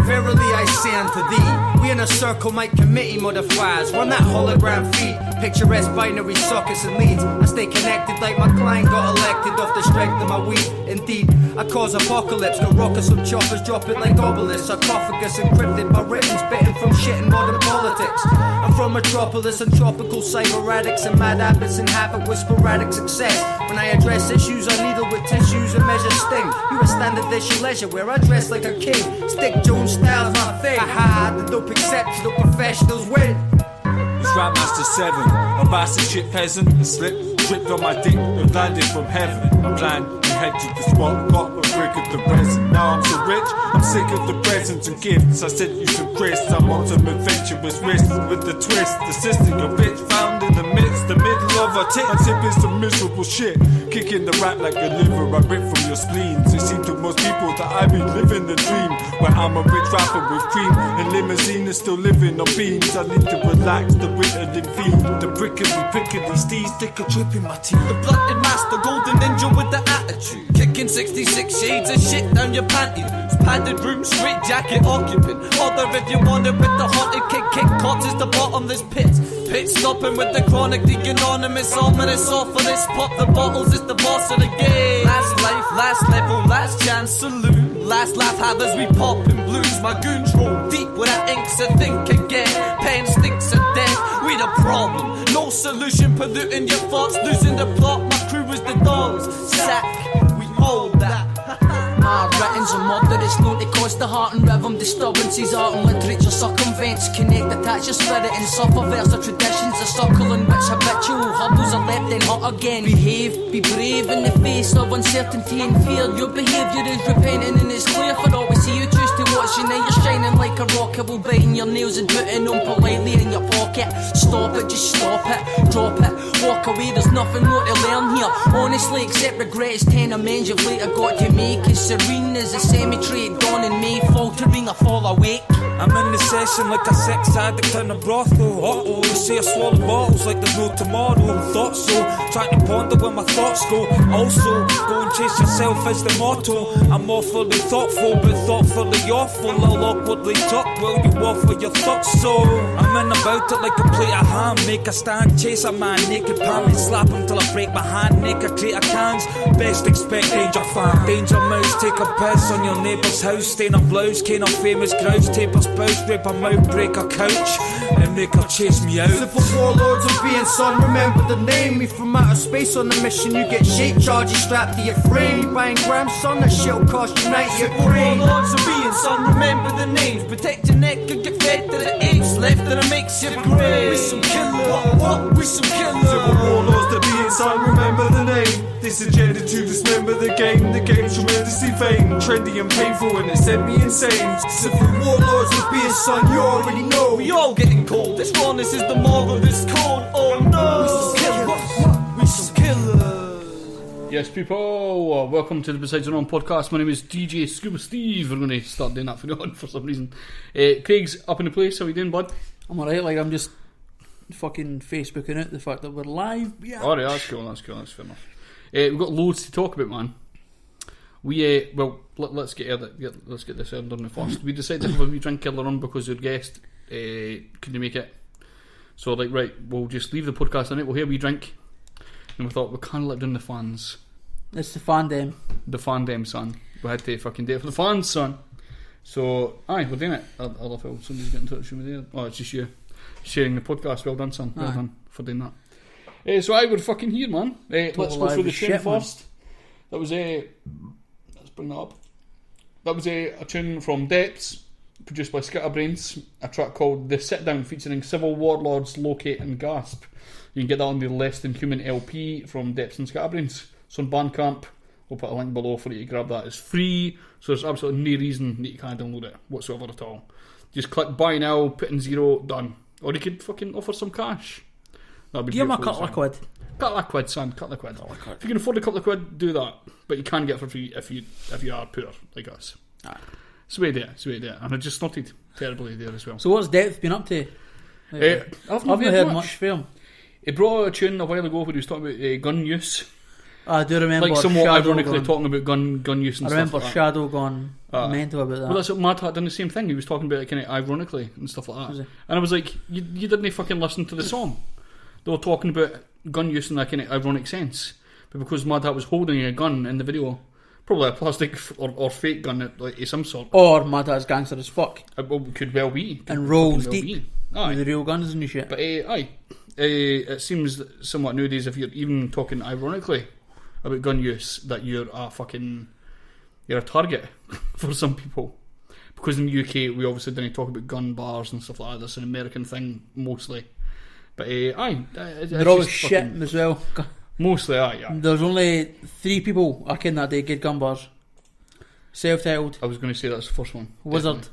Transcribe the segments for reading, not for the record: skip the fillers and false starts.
Verily I say unto thee, we in a circle might committee modifiers, run that hologram feed, picturesque binary sockets and leads. I stay connected like my client got elected off the strength of my weed. Indeed, I cause apocalypse, go rockers some choppers, drop it like obelisks, sarcophagus encrypted by written, spitting from shit in modern politics. I'm from Metropolis and tropical cyber addicts and mad habits inhabit with sporadic success. When I address issues, I needle with tissues and measure sting. You a standard issue leisure where I dress like a king. Stick Jones style's my thing. Haha, the dope exceptional professionals win. It's Rapmaster 7, a bastard shit peasant. A slip, dripped on my dick and landed from heaven. I'm blind, you head to the spot, got a brick of the present. Now I'm so rich, I'm sick of the presents and gifts. I sent you some crisps, I'm on some adventurous risks with the twist. The sister, your bitch found in the midst, the middle of a tit. I tip is some miserable shit, kicking the rap like a liver. I rip from your spleens. It seems to most people that I be living the dream, where I'm a rich rapper with cream and limousine is still living on beans. I need to relax the Ritalin fiend. The prickly steez, stick a drip in my teeth. The blunted master, golden ninja with the attitude, kicking 66 shades of shit down your panties. Padded room, straight jacket occupant. Other if you want it with the haunted kick cots is the bottomless pit. Pit stopping with the chronic, the anonymous, ominous offer this. Pop the bottles, it's the boss of the game. Last life, last level, last chance, salute. Last laugh, have as we pop in blues. My goons roll deep without inks and think again. Pain stinks of death, we the problem. No solution, polluting your thoughts, losing the plot. My crew is the dogs, sack, we hold that. My writings are murderous, known to cause the heart and rhythm disturbances. Art and literature circumvents, connect, attach your spirit and suffer verse. The traditions are circle in which habitual hurdles are left and hurt again. Behave, be brave in the face of uncertainty and fear. Your behaviour is repentant and it's clear for all we see. You choose to watch and now you're shining like a rocket. While biting your nails and putting them politely in your pocket. Stop it, just stop it, drop it, walk away. There's nothing more to learn here, honestly, except regret. It's 10 amends you've later got to make. It's serene as a cemetery at dawn in May, faltering I fall awake. I'm in the session like a sex addict in a brothel. Uh-oh, you say I swallow bottles like there's no tomorrow. Thought so, trying to ponder where my thoughts go. Also, go and chase yourself is the motto. I'm awfully thoughtful, but thoughtfully awful. I'll awkwardly talk while you offer your thoughts. So, I'm in about it like a plate of ham. Make a stand, chase a man, naked palm and slap him till I break my hand. Make a crate of cans, best expect danger fan. Danger mouse, take a piss on your neighbour's house. Stain a blouse, cane a famous grouch. Tape a spouse, rape a mouth, break a couch and make her chase me out. Civil warlords of being son, remember the name. Me from outer space on the mission, you get shape charges strapped to your frame. You buying grams, son, that shit'll cost you night your brain. Warlords of being son, remember the names. Protect your neck and get fed to the apes. Left in a makeshift grave. We some killers, what? We some killers. Civil warlords of being son, remember the name. This agenda to dismember the game. The game's tremendously vain, trendy and painful, and it sent me insane. Civil warlords of being son, you already know. We all getting cold. This rawness is the moral of this code. Oh no! We some killers. Yes, people, welcome to the besidesthenorm podcast. My name is DJ Scuba Steve. We're going to start doing that for you for some reason. Craig's up in the place. How are you doing, bud? I'm alright, like I'm just fucking Facebooking it, the fact that we're live. Yeah. Alright, that's cool, that's fair enough. We've got loads to talk about, man. We, let's get this out on the first. We decided to have a wee drink earlier on because your guest couldn't make it. So, like, right, we'll just leave the podcast on it, we'll have a wee drink. And we thought, we can't let down the fans. It's the fandom. The fandom, son. We had to fucking do it for the fans, son. So, aye, we're doing it. I love how somebody's getting in touch with me there. Oh, it's just you sharing the podcast. Well done, son. Well done for doing that. So we're fucking here, man. Let's go through the tune first. That was let's bring that up. That was a tune from Depths, produced by Scatabrainz, a track called The Sit Down featuring Civil Warlords, Loki and Gasp. You can get that on the Less Than Human LP from Depths and Scatabrainz. It's on Bandcamp. We'll put a link below for you to grab that. It's free, so there's absolutely no reason that you can't download it whatsoever at all. Just click buy now, put in $0, done. Or you could fucking offer some cash. That'd be give him a beautiful, couple of quid. Couple of quid, son. Couple of quid. If you can afford a couple of quid, do that. But you can get it for free if you are poor like us. It's the way to do it. And I just snorted terribly there as well. So what's Depth been up to? I've not heard much from him. He brought a tune a while ago where he was talking about gun use. I do remember like somewhat Shadow ironically gone. talking about gun use and I stuff remember like that. Shadow gone mental about that. Well, that's what Mad Hat done the same thing. He was talking about it kind of ironically and stuff like Was that. he? And I was like, you didn't fucking listen to the song. They were talking about gun use in that kind of ironic sense. But because Mad Hat was holding a gun in the video, probably a plastic or fake gun of some sort. Or Mad Hat's gangster as fuck. It could well be. And rolls Fucking deep. Aye. With the real guns and shit. But it seems that somewhat nowadays, if you're even talking ironically about gun use, that you're a target for some people. Because in the UK, we obviously didn't talk about gun bars and stuff like that. That's an American thing mostly. But they're always shit as well. Mostly, aye. There's only 3 people I ken that day get gun bars. Self-titled. I was going to say that's the first one. Wizard.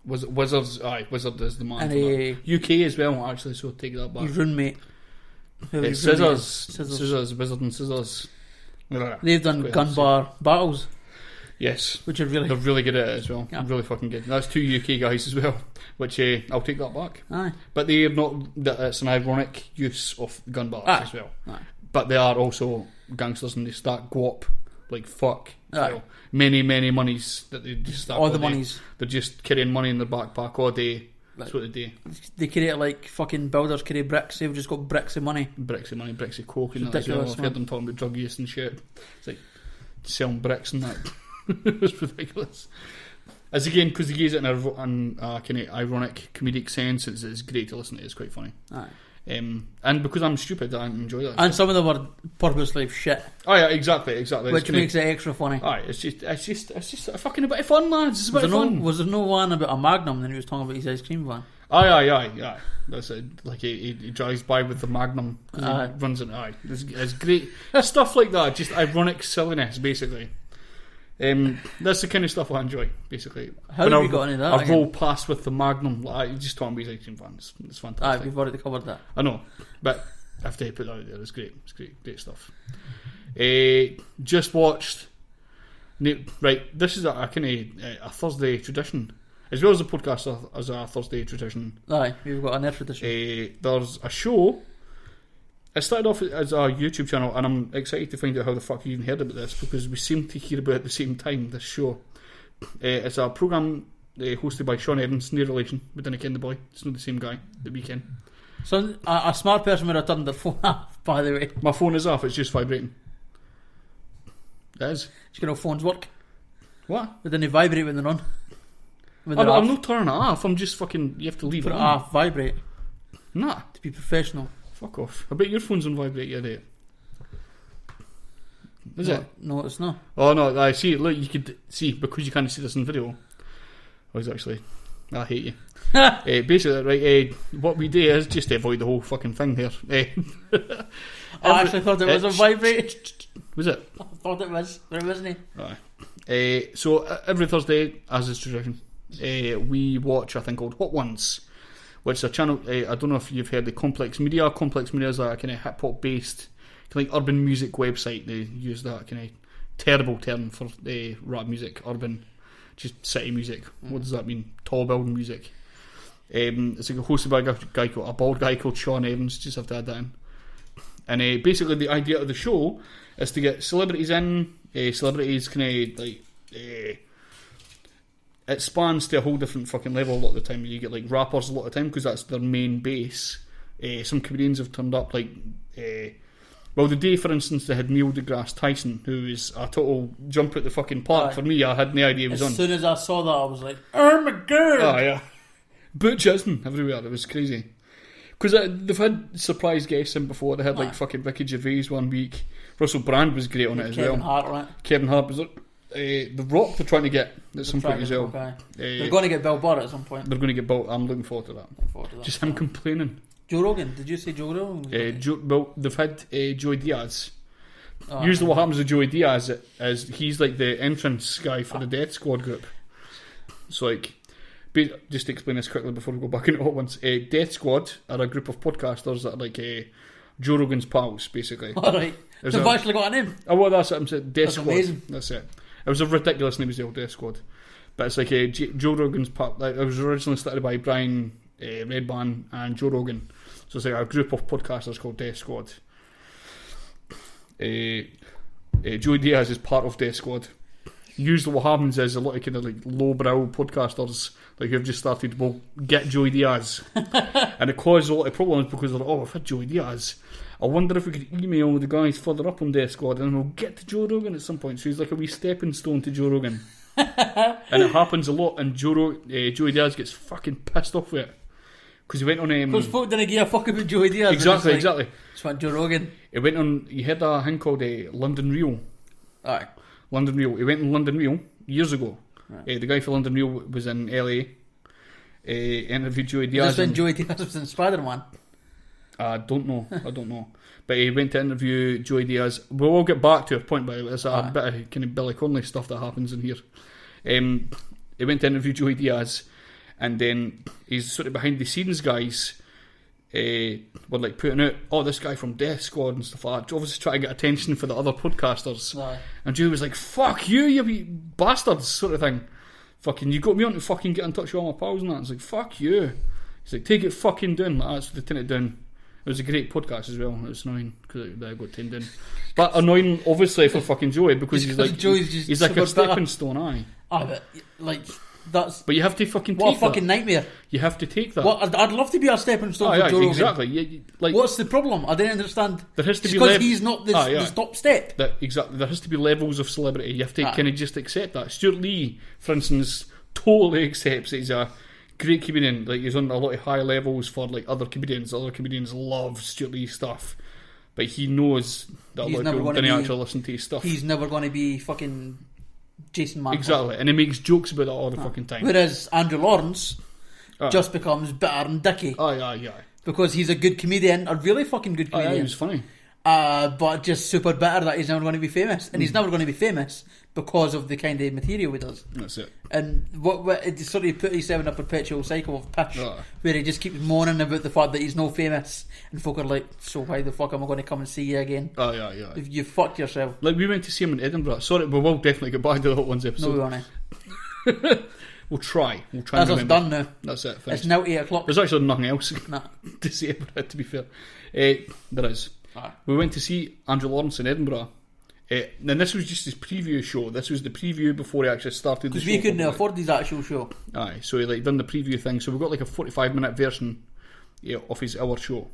Wizards, aye. Wizard is the man. And for that. UK as well, actually. So take that back. his roommate. Whoever his Scissors, roommate is. Wizard and Scissors. They've done Quite gun nice. bar battles, Yes. which are really... They're really good at it as well. Yeah. Really fucking good. That's 2 UK guys as well, which I'll take that back. Aye. But they are not. It's an ironic use of gun bars Aye. as well. Aye. But they are also gangsters and they start guap like fuck. Aye. So many monies that they just start. All the monies. They're just carrying money in their backpack all day. That's what they do. They carry it like fucking builders carry bricks. They've just got bricks of money. Bricks of money, bricks of coke and that as well. Ridiculous, I've heard man. them talking about drug use and shit. It's like selling bricks and that. It's ridiculous. As again, because they use it in a kind of ironic, comedic sense, it's great to listen to. It's quite funny. Aye. And because I'm stupid, I enjoy that. And some of them are purposely shit, Oh yeah, exactly. which makes it extra funny. Aye, it's just a fucking a bit of fun, lads. It's a bit of fun. Was there no one about a Magnum then he was talking about his ice cream van? Aye. That's it. Like he drives by with the Magnum. 'Cause Aye. he runs it. Aye, it's great stuff like that. Just ironic silliness, basically. That's the kind of stuff I enjoy, basically. How When have I- you got into that I again? roll past with the Magnum. Like, just talking about his ice cream van. It's Aye, fantastic. we've already covered that. I know, but I have to put that out there. It's great. It's great stuff. Just watched. Right, this is a kind of a Thursday tradition, as well as the podcast as a Thursday tradition. Aye, we've got an air tradition. There's a show. It started off as a YouTube channel, and I'm excited to find out how the fuck you even heard about this, because we seem to hear about it at the same time. This show. It's a program hosted by Sean Evans, near relation, but then again the boy. It's not the same guy. The Weekend. So a smart person would have turned their phone off, by the way. My phone is off. It's just vibrating. It is. Do you know how phones work? What? They didn't vibrate when they're on. When they're I'm off. not turning it off. I'm just fucking. You have to leave Put it it on. off, vibrate, Nah. to be professional. Fuck off. I bet your phone's on vibrate, you idiot. Is it? No, it's not. Oh no, I see. Look, you could see, because you can't see this in video. I was actually. I hate you. Basically, right, what we do is just to avoid the whole fucking thing here. I actually thought it was a vibrate. Was it? I thought it was, but it wasn't. So every Thursday, as is tradition, we watch a thing called Hot Ones, which is a channel. I don't know if you've heard of Complex Media. Complex Media is a kind of hip hop based, kind of like urban music website. They use that kind of terrible term for rap music, urban, just city music. What does that mean? Tall building music. It's like hosted by a bald guy called Sean Evans. Just have to add that in. And basically, the idea of the show is to get celebrities in. Celebrities kind of like. It spans to a whole different fucking level a lot of the time. You get like rappers a lot of the time because that's their main base. Some comedians have turned up, like. Well, the day, for instance, they had Neil deGrasse Tyson, who is a total jump at the fucking park Aye. for me. I had no idea he was As on. soon as I saw that, I was like, oh my god! Oh yeah, Butchism everywhere. It was crazy because they've had surprise guests in before. They had like fucking Ricky Gervais one week. Russell Brand was great on it as Kevin well. Hart, right? Kevin Hart was the Rock. They're trying to get at some point as well. They're going to get Bill Burr at some point. They're going to get built. I'm looking forward to that. Looking forward to that. Just him complaining. Joe Rogan. Did you say Joe Rogan? Well, they've had Joey Diaz. Oh, Usually, what happens with Joey Diaz is he's like the entrance guy for the Death Squad group. So, like, just to explain this quickly before we go back into Hot Ones, Death Squad are a group of podcasters that are like Joe Rogan's pals, basically. Alright. They've actually got a name. Oh, well, that's it. I'm saying Death That's Squad. amazing. That's it. It was a ridiculous name, as the old Death Squad. But it's like Joe Rogan's pal. Like, it was originally started by Brian Redban and Joe Rogan. So it's like a group of podcasters called Death Squad. Joey Diaz is part of Death Squad. Usually what happens is a lot of kind of like lowbrow podcasters like who've just started, well, get Joey Diaz. And it causes a lot of problems because they're like, oh, I've had Joey Diaz. I wonder if we could email the guys further up on Death Squad and we'll get to Joe Rogan at some point. So he's like a wee stepping stone to Joe Rogan. And it happens a lot, and Joey Diaz gets fucking pissed off with it. Because he went on... Because folk didn't give a fuck about Joey Diaz. Exactly, exactly. It's what Joe Rogan. He went on... You heard that thing called London Real? Aye. London Real. He went in London Real years ago. Right. The guy for London Real was in LA. Interviewed Joey Diaz. Is this when Joey Diaz was in Spider-Man? I don't know. But he went to interview Joey Diaz. We'll all get back to a point, by the way. There's a bit of kind of Billy Connolly stuff that happens in here. He went to interview Joey Diaz, and then he's sort of behind the scenes guys were like putting out, oh, this guy from Death Squad and stuff like that, obviously trying to get attention for the other podcasters. Aye. And Joey was like, fuck you, you wee bastards, sort of thing. Fucking, you got me on to fucking get in touch with all my pals and that. It's like, fuck you. He's like, take it fucking down. Like, that's what they turned it down. It was a great podcast as well. It was annoying because I got tamed in. But annoying, obviously, for fucking Joey because he's like, he's like a stepping stone, aye. Ah, but like that's. But you have to fucking what take a fucking that. nightmare. You have to take that. What I'd love to be a stepping stone for yeah, Joe Rogan. exactly. Yeah, like, what's the problem? I didn't understand. There has to be because he's not the top step. Exactly. There has to be levels of celebrity. You have to Aye. kind of just accept that. Stuart Lee, for instance, totally accepts that he's a great comedian. Like, he's on a lot of high levels for like other comedians. Other comedians love Stuart Lee stuff, but he knows that He's a lot of never people gonna don't be- actually listen to his stuff. He's never going to be fucking Jason Manford. Exactly, and he makes jokes about that all the fucking time. Whereas Andrew Lawrence Aye. just becomes bitter and dicky Aye. because he's a good comedian, a really fucking good Aye, he comedian. was funny. But just super bitter that he's never going to be famous, and he's never going to be famous because of the kind of material he does. That's it. And what it sort of put himself in a perpetual cycle of pish, Aye. where he just keeps moaning about the fact that he's no famous, and folk are like, "So why the fuck am I going to come and see you again? Aye. If you fucked yourself." Like, we went to see him in Edinburgh. Sorry, we will definitely get back to that one's No, episode. we won't. We'll try. That's and us remember. done now. That's it. It's Finished. now 8 o'clock. There's actually nothing else Nah. to say about it, to be fair. There is. Aye. We went to see Andrew Lawrence in Edinburgh. And this was just his preview show. This was the preview before he actually started the Because show. we couldn't properly. afford his actual show. Aye, so he like done the preview thing. So we got like a 45-minute version of his hour show.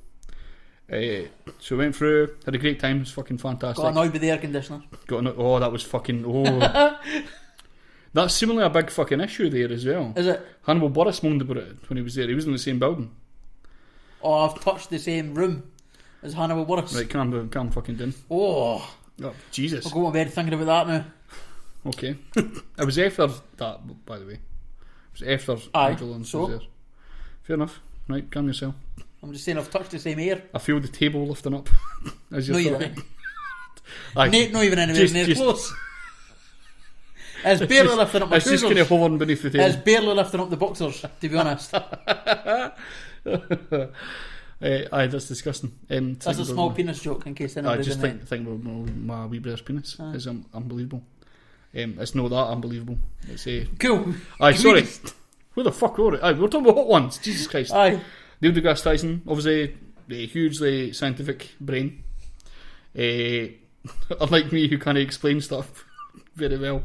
So we went through, had a great time. It was fucking fantastic. Got annoyed with the air conditioner. Oh, that was fucking... Oh. That's seemingly a big fucking issue there as well. Is it? Hannibal Buress moaned about it when he was there. He was in the same building. Oh, I've touched the same room as Hannibal Buress. Right, calm fucking down. Oh, Oh, Jesus. I'll go to bed thinking about that now. Okay. It was after that, by the way. It was after Aye, Andrew Lawrence so? was there. Fair enough. Right, calm yourself. I'm just saying I've touched the same air. I feel the table lifting up as No, you're you talking. didn't. Aye. Not even anywhere near close. It's barely lifting up my It's just kind of trousers. hovering beneath the table. It's barely lifting up the boxers, to be honest. Aye, that's disgusting. That's a small penis joke in case I anybody just didn't think about my wee brother's penis is unbelievable. It's not that unbelievable. It's Cool. Aye, sorry. Comedians. Who the fuck wrote it? Aye, we're talking about hot ones. Jesus Christ. Aye. Neil deGrasse Tyson, obviously a hugely scientific brain. Unlike me, who can't explain stuff very well.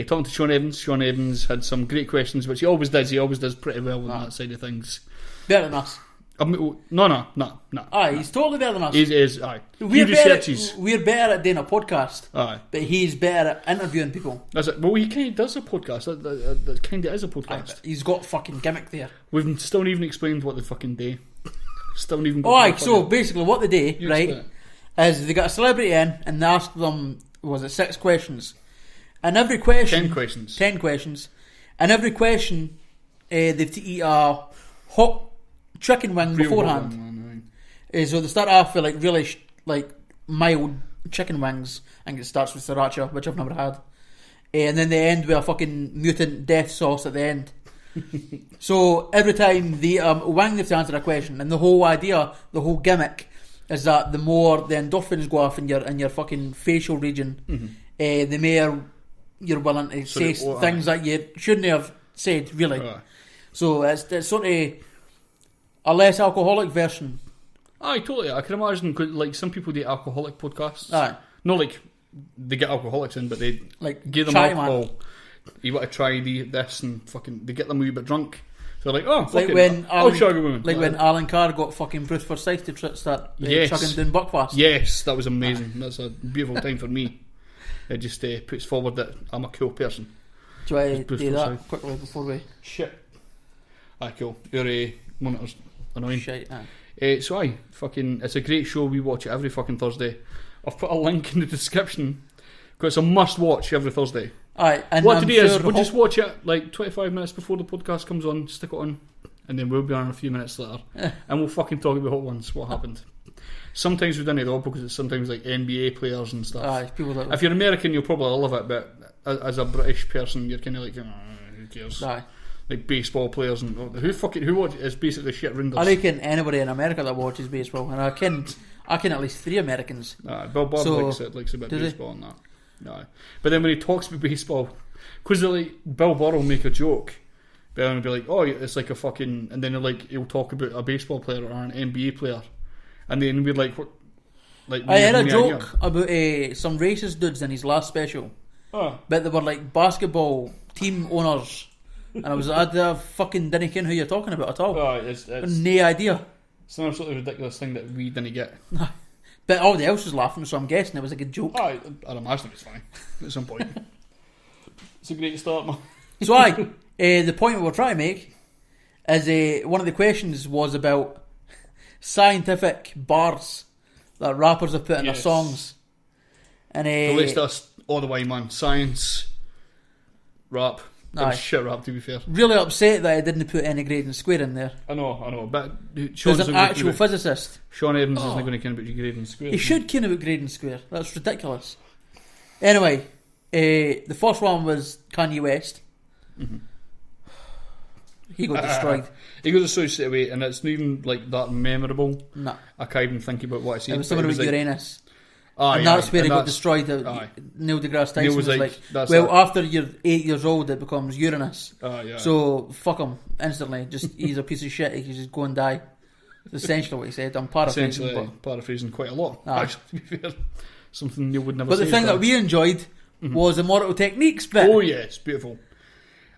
Talking to Sean Evans. Sean Evans had some great questions, which he always does. He always does pretty well on that side of things. Better than us. No. Aye, he's totally better than us. He is, aye. He We're researches. better at doing a podcast, Aye. but he's better at interviewing people. That's it. Well, he kind of does a podcast. That kind of is a Aye, podcast. but he's got fucking gimmick there. We've still not even explained what they fucking do. Still not even. Oh, aye, so basically what they do, You right, explain is they got a celebrity in and they ask them, was it 6 questions? And every question... 10 questions. 10 questions. And every question, they've to eat a hot chicken wing beforehand. So they start off with like really mild chicken wings. I think it starts with sriracha, which I've never had. And then they end with a fucking mutant death sauce at the end. So every time the wing, they have to answer a question, and the whole idea, the whole gimmick, is that the more the endorphins go off in your fucking facial region, the more you're willing to say things that you shouldn't have said, really. So it's sort of a less alcoholic version. Aye, totally. I can imagine, 'cause, like, some people do alcoholic podcasts. Aye. No, like they get alcoholics in, but they Like, give them chatty alcohol. You want to try this and fucking they get them a wee bit drunk. So they're like, oh, Like fucking, when I'll Alan, shag a woman. like when Alan Carr got fucking Bruce Forsyth to start Yes. chugging down Buckfast. Yes, that was amazing. That's a beautiful time for me. It just puts forward that I'm a cool person. Do I Just Bruce do that Forsyth. quickly before we Shit. Aye, cool. Your monitor's annoying. shite? So aye, fucking, it's a great show. We watch it every fucking Thursday. I've put a link in the description because it's a must watch every Thursday. Aye, and What I'm to do is sure we'll just watch it like 25 minutes before the podcast comes on, stick it on, and then we'll be on a few minutes later, and we'll fucking talk about Hot Ones, what happened. Sometimes we don't know because it's sometimes like NBA players and stuff. Aye, people that If you're American, you'll probably love it, but as a British person, you're kind of like, who cares? Aye. Like baseball players and who watch is basically shit rounders. I reckon anybody in America that watches baseball, and I can at least 3 Americans. Bill Bob So, likes a bit of does he? baseball and that. No. But then when he talks about baseball, because like Bill Burr will make a joke, but then he'll be like, oh, it's like a fucking, and then he'll talk about a baseball player or an NBA player, and then we're like, what? Like I had a me joke about some racist dudes in his last special, Oh, but they were like basketball team owners, and I fucking didn't care who you're talking about at all. it's No idea. an absolutely ridiculous thing that we didn't get. But everybody else was laughing, so I'm guessing it was a good joke. I'd imagine it was fine at some point. It's a great start, man. So the point we're trying to make is one of the questions was about scientific bars that rappers have put in their Yes. songs. And Relates to us all the way, man. Science, rap, Aye. and shit rap, to be fair. really upset that I didn't put any grade and square in there. I know, but There's an actual physicist. Sean Evans isn't going to care about your grade and square. He should care about grade and square. That's ridiculous. Anyway, the first one was Kanye West. Mm-hmm. He got destroyed. He got destroyed straight away, and it's not even like that memorable. No, I can't even think about what I said. it was something about like, Uranus. aye, And that's aye, where and he got that's- destroyed. aye. Neil deGrasse Tyson Neil was was like, that's well, that. after you're 8 years old, it becomes Uranus. Yeah. So, fuck him, instantly. Just, he's a piece of shit, he can just go and die. That's essentially what he said. I'm paraphrasing. Essentially, paraphrasing quite a lot. Aye. Actually, to be fair, something Neil would never But say. the thing that we enjoyed was Immortal Techniques bit. Oh yes, beautiful.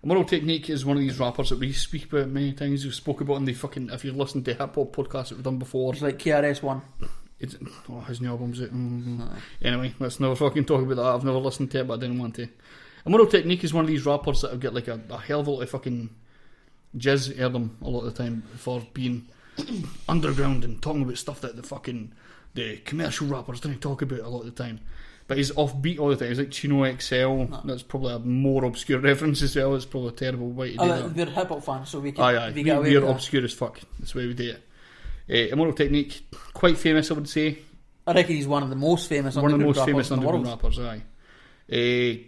Immortal Technique is one of these rappers that we speak about many times. We've spoke about in the fucking, if you've listened to hip hop podcasts that we've done before. It's like KRS-One. It's, his new album's out. Anyway, let's never fucking talk about that. I've never listened to it, but I didn't want to. Immortal Technique is one of these rappers that have got like a hell of a lot of fucking jizz in them a lot of the time for being underground and talking about stuff that the commercial rappers don't talk about a lot of the time. But he's offbeat all the time. He's like Chino XL. That's probably a more obscure reference as well. It's probably a terrible way to do that. We're hip hop fans, so we can Aye. we get away We're with that. obscure as fuck. That's the way we do it. Immortal Technique, quite famous, I would say. I reckon he's one of the most famous One of the underground most famous rappers in the underground world. rappers, aye.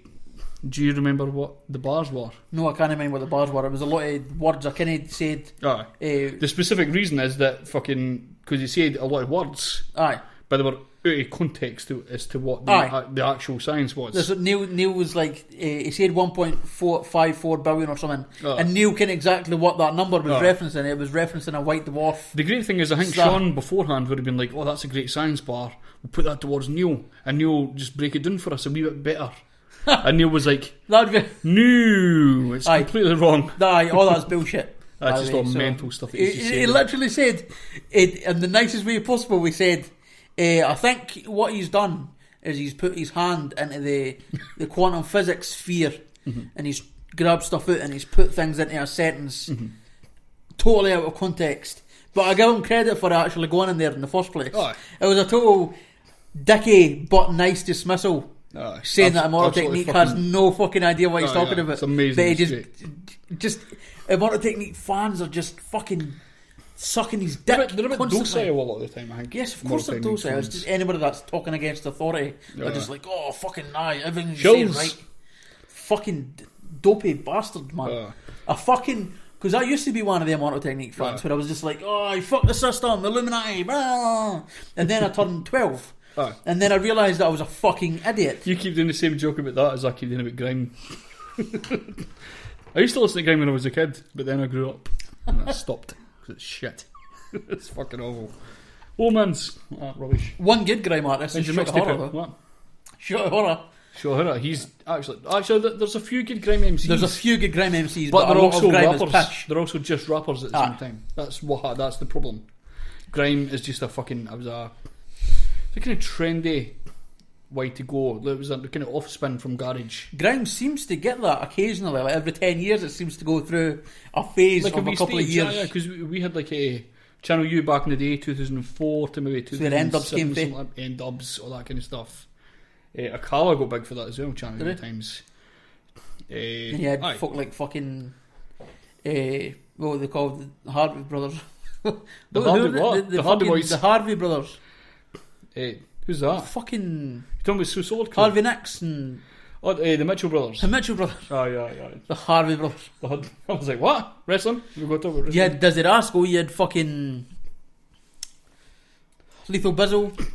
Do you remember what the bars were? No, I can't remember what the bars were. It was a lot of words I kind of said. Aye. The specific reason is that fucking, because he said a lot of words, Aye. but they were out of context as to what Aye. the actual science was. There's Neil was like, he said 1.454 billion or something, Aye. and Neil knew exactly what that number was Aye. referencing. It was referencing a white dwarf. The great thing is, I think Slap. Sean beforehand would have been like, oh, that's a great science bar. We'll put that towards Neil. And Neil will just break it down for us a wee bit better. And Neil was like, That'd be, no, it's Aye. completely wrong. all that's bullshit. That's by just the all way, so mental stuff that he's just He saying. literally said, it in the nicest way possible, we said, I think what he's done is he's put his hand into the quantum physics sphere and he's grabbed stuff out and he's put things into a sentence totally out of context. But I give him credit for actually going in there in the first place. Aye. It was a total dicky but nice dismissal. Aye. Saying that Immortal Absolutely Technique has fucking- no fucking idea what he's Aye, talking aye. about. It's amazing, But he it's just Immortal Technique fans are just fucking sucking his dick They're a bit constantly. docile a lot of the time, I think. Yes, of course they're Immortal docile. Technique It's just fans. anybody that's talking against authority. They're Yeah. just like, oh, fucking aye, everything you say is Shills. right. Fucking dopey bastard, man. A fucking... Because I used to be one of the Immortal Technique fans where I was just like, oh, fuck the system, Illuminati, blah. And then I turned 12. Aye. And then I realised that I was a fucking idiot. You keep doing the same joke about that as I keep doing about grime. I used to listen to grime when I was a kid, but then I grew up and I stopped because it's shit. It's fucking awful. Omens, rubbish. One good grime artist is When's your Shut the mixtape Horror, out? though. What? Shohara, he's actually there's a few good grime MCs. There's a few good grime MCs, but they're a lot also of grime is rappers. pish. They're also just rappers at the same time. That's the problem. Grime is just a fucking. It's a kind of trendy way to go. It was a kind of off spin from garage. Grime seems to get that occasionally. Like every 10 years, it seems to go through a phase of a couple of years. Yeah, because we had like a Channel U back in the day, 2004 to maybe 2007, N-dubs, all that kind of stuff. Akala got big for that as well, Channel U times. And you had fucking what were they called? The Harvey brothers. The Harvey boys. The Harvey brothers. Who's that? Fucking. You're talking about Sue Solid? Harvey Nicks and. The Mitchell brothers. The Mitchell brothers. Oh, yeah. The Harvey brothers. I was like, what? Wrestling? We got to wrestling. You had Dizzy Rascal, you had fucking Lethal Bizzle.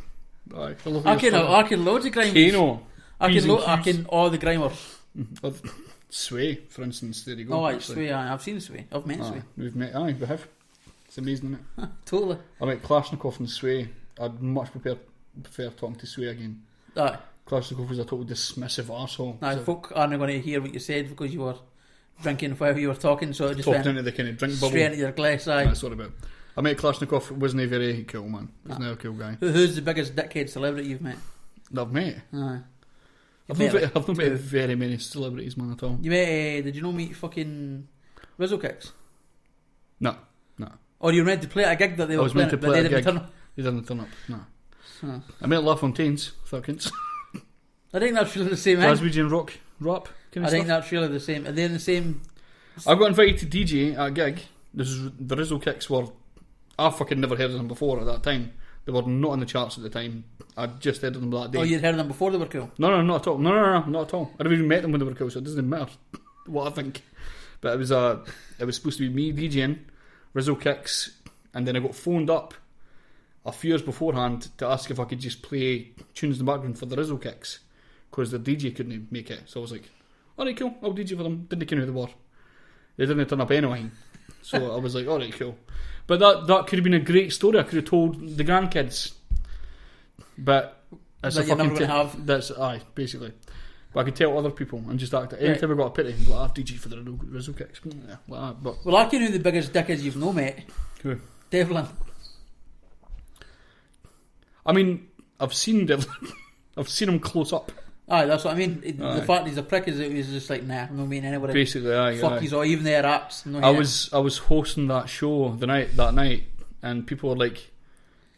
I can loads of grimers. Kano. I can all the grimers. Sway, for instance, there you go. Oh, right, Sway, I've seen Sway. I've met Sway. We have. It's amazing, isn't it? Totally. I met Kalashnikov and Sway. I'd much prefer talking to Sway again. Aye. Kalashnikov was a total dismissive arsehole. Aye, folk aren't going to hear what you said because you were drinking while you were talking, so it just talked went into the kind of drink bubble. straight into your glass. Aye. That's what about. I met Kalashnikov. Wasn't a very cool man. Wasn't a cool guy. Who's the biggest dickhead celebrity you've met? That I've met. Aye. I've not met very many celebrities, man, at all. You met? Did you know meet fucking Rizzle Kicks? No. Or you were meant to play at a gig that they were playing, but they didn't turn up. They didn't turn up. No. Huh. I met LaFontaine's. Fuckins. I think that's really the same. Glaswegian rap kind of I think stuff. that's really the same. Are they in the same? I got invited to DJ at a gig. The Rizzle Kicks were. I fucking never heard of them before at that time. They were not on the charts at the time. I'd just heard of them that day. Oh, you'd heard of them before they were cool? No, not at all. No, not at all. I never even met them when they were cool, so it doesn't matter what I think. But it was supposed to be me DJing, Rizzle Kicks, and then I got phoned up a few years beforehand to ask if I could just play tunes in the background for the Rizzle Kicks because the DJ couldn't make it. So I was like, alright, cool, I'll DJ for them. Didn't know who they were. They didn't turn up anyway. So I was like, alright, cool. But that could have been a great story. I could have told the grandkids. But it's that a you're never fucking going to have. That's basically. But I could tell other people and just act. Anytime I got a pity, I'd be like, I've DJ for the Rizzle Kicks. Yeah, like that. But well, I can know who the biggest dick is you've no met. Who? Devlin. I mean, I've seen Devlin. I've seen him close up. Aye, that's what I mean. The fact he's a prick is it was just like, nah, I'm not meeting anybody. Basically, aye. Fuck, he's all even their apps. I was hosting that show that night, and people were like,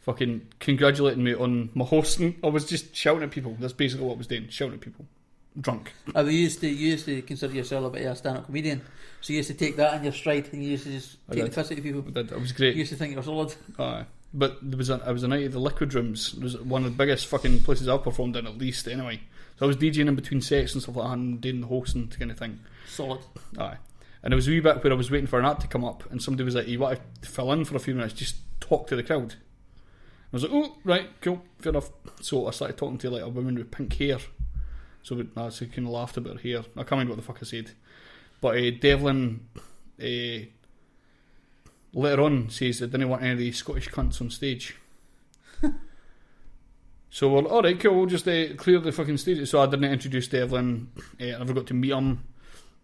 fucking congratulating me on my hosting. I was just shouting at people. That's basically what I was doing, shouting at people. Drunk. You used to consider yourself a bit of a stand-up comedian, so you used to take that in your stride, and you used to just take the piss out of people. That was great. You used to think you were solid. Aye. But it was a night of the Liquid Rooms. It was one of the biggest fucking places I've performed in, at least, anyway. So I was DJing in between sets and stuff like that and doing the hosting kind of thing. Solid. Aye. And there was a wee bit where I was waiting for an act to come up and somebody was like, you want to fill in for a few minutes, just talk to the crowd. I was like, oh, right, cool, fair enough. So I started talking to like a woman with pink hair. So I kind of laughed about her hair. I can't remember what the fuck I said. But Devlin later on says I didn't want any of the Scottish cunts on stage. So we're like, alright, cool, we'll just clear the fucking stage. So I didn't introduce Devlin. I never got to meet him.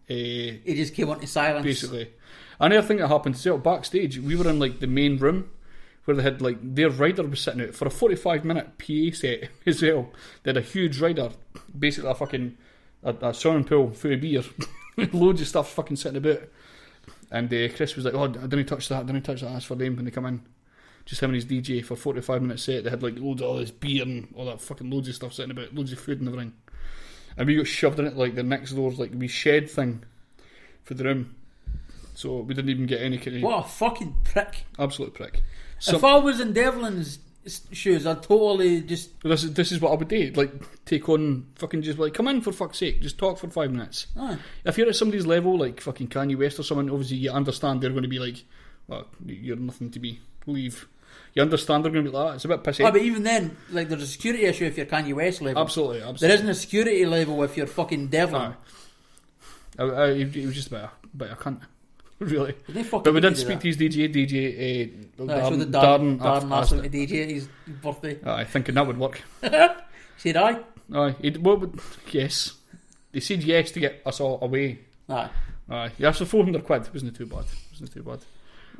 He just came on to silence. Basically. Another thing that happened, so backstage, we were in like the main room where they had like their rider was sitting out for a 45-minute PA set as well. They had a huge rider, basically a fucking a swimming pool full of beer, loads of stuff fucking sitting about. And Chris was like, oh, I didn't touch that, that's for them when they come in. Just him and his DJ for a 45-minute set. They had like loads of all this beer and all that fucking loads of stuff sitting about, loads of food and everything. And we got shoved in it like the next door's like wee shed thing for the room. So we didn't even get any kind of... What a fucking prick. Absolute prick. If I was in Devlin's shoes, I'd totally just... This is what I would do. Like, take on fucking just like, come in for fuck's sake, just talk for 5 minutes. Aye. If you're at somebody's level, like fucking Kanye West or someone, obviously you understand they're going to be like, well, you're nothing to be, leave. You understand they're going to be like that. It's a bit pissy. But even then, like, there's a security issue if you're Kanye West level. Absolutely. There isn't a security level if you're fucking Devlin. He was just a bit of a cunt. Really. But we did speak to his DJ Darren asked him to DJ at his birthday. I thinking that would work. Said aye. Aye. Yes. They said yes to get us all away. Aye. Aye. Yeah, so 400 quid. Wasn't too bad.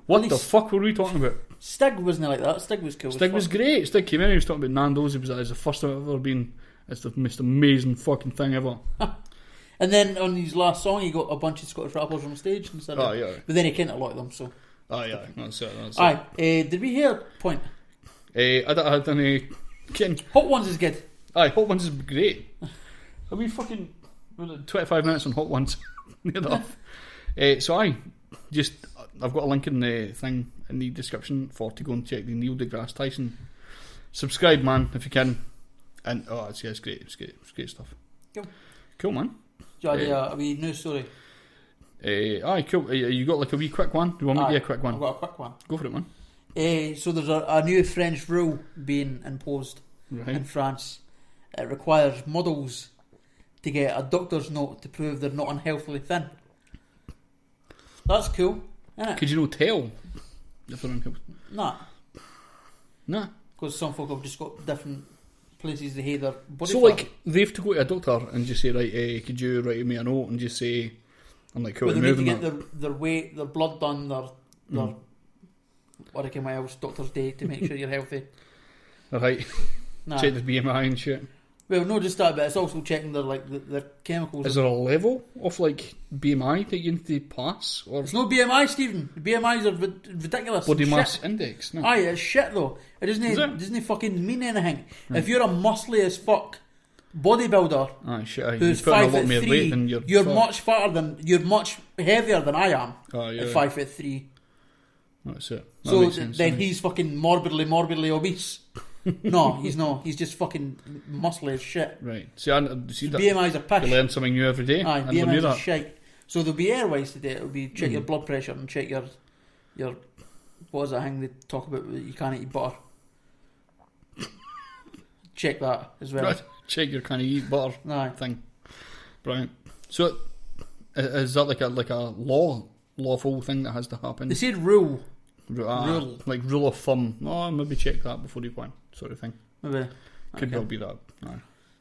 What the fuck were we talking about? Stig wasn't like that. Stig was cool. Stig was great. Stig came in, he was talking about Nando's. It was the first time I've ever been. It's the most amazing fucking thing ever. And then on his last song, he got a bunch of Scottish rappers on stage instead of. Yeah. But then he can't lot of them, so. Yeah. That's it. Aye. Did we hear Point? I had any. Hot Ones is good. Aye, Hot Ones is great. Are we fucking 25 minutes on Hot Ones? Near enough. So I've got a link in the thing in the description to go and check the Neil deGrasse Tyson. Subscribe, man, if you can. And it's great. It's great stuff. Cool, man. A wee news story. Aye, cool. You got like a wee quick one? Do you want me to do a quick one? I've got a quick one. Go for it, man. So there's a new French rule being imposed in France. It requires models to get a doctor's note to prove they're not unhealthily thin. That's cool, isn't it? Could you not tell if they're unhealthy? Nah. Because some folk have just got different places they hate their body So, fat. like, they have to go to a doctor and just say, right, could you write me a note and just say, I'm like, cool, they need to moving get their weight, their blood done, their what else, doctor's day to make sure you're healthy. Right. Check the BMI and shit. Well, not just that, but it's also checking their chemicals. Is there a level of like BMI that you need to pass? Or it's no BMI, Stephen. BMIs are ridiculous. Body Shit. mass index. No. Aye, it's shit though. It doesn't fucking mean anything. If you're a muscly as fuck bodybuilder, who's 5'3", than you're much fatter than you're much heavier than I am. At 5'3". That's it. That So makes sense, then he's fucking morbidly obese. No, he's not. He's just fucking muscly as shit. Right. See that. BMI's a pish. You learn something new every day. Aye, I never knew BMI's a that. shite. So there'll be airways today. It'll be check your blood pressure and check your what is that thing they talk about that you can't eat butter. Check that as well. Right. Check your kind of eat butter thing. Brilliant. So is that like a lawful thing that has to happen? They said rule. Rule. Like rule of thumb. Oh, maybe check that before you go on, sort of thing. Maybe. Could well be that. Aye.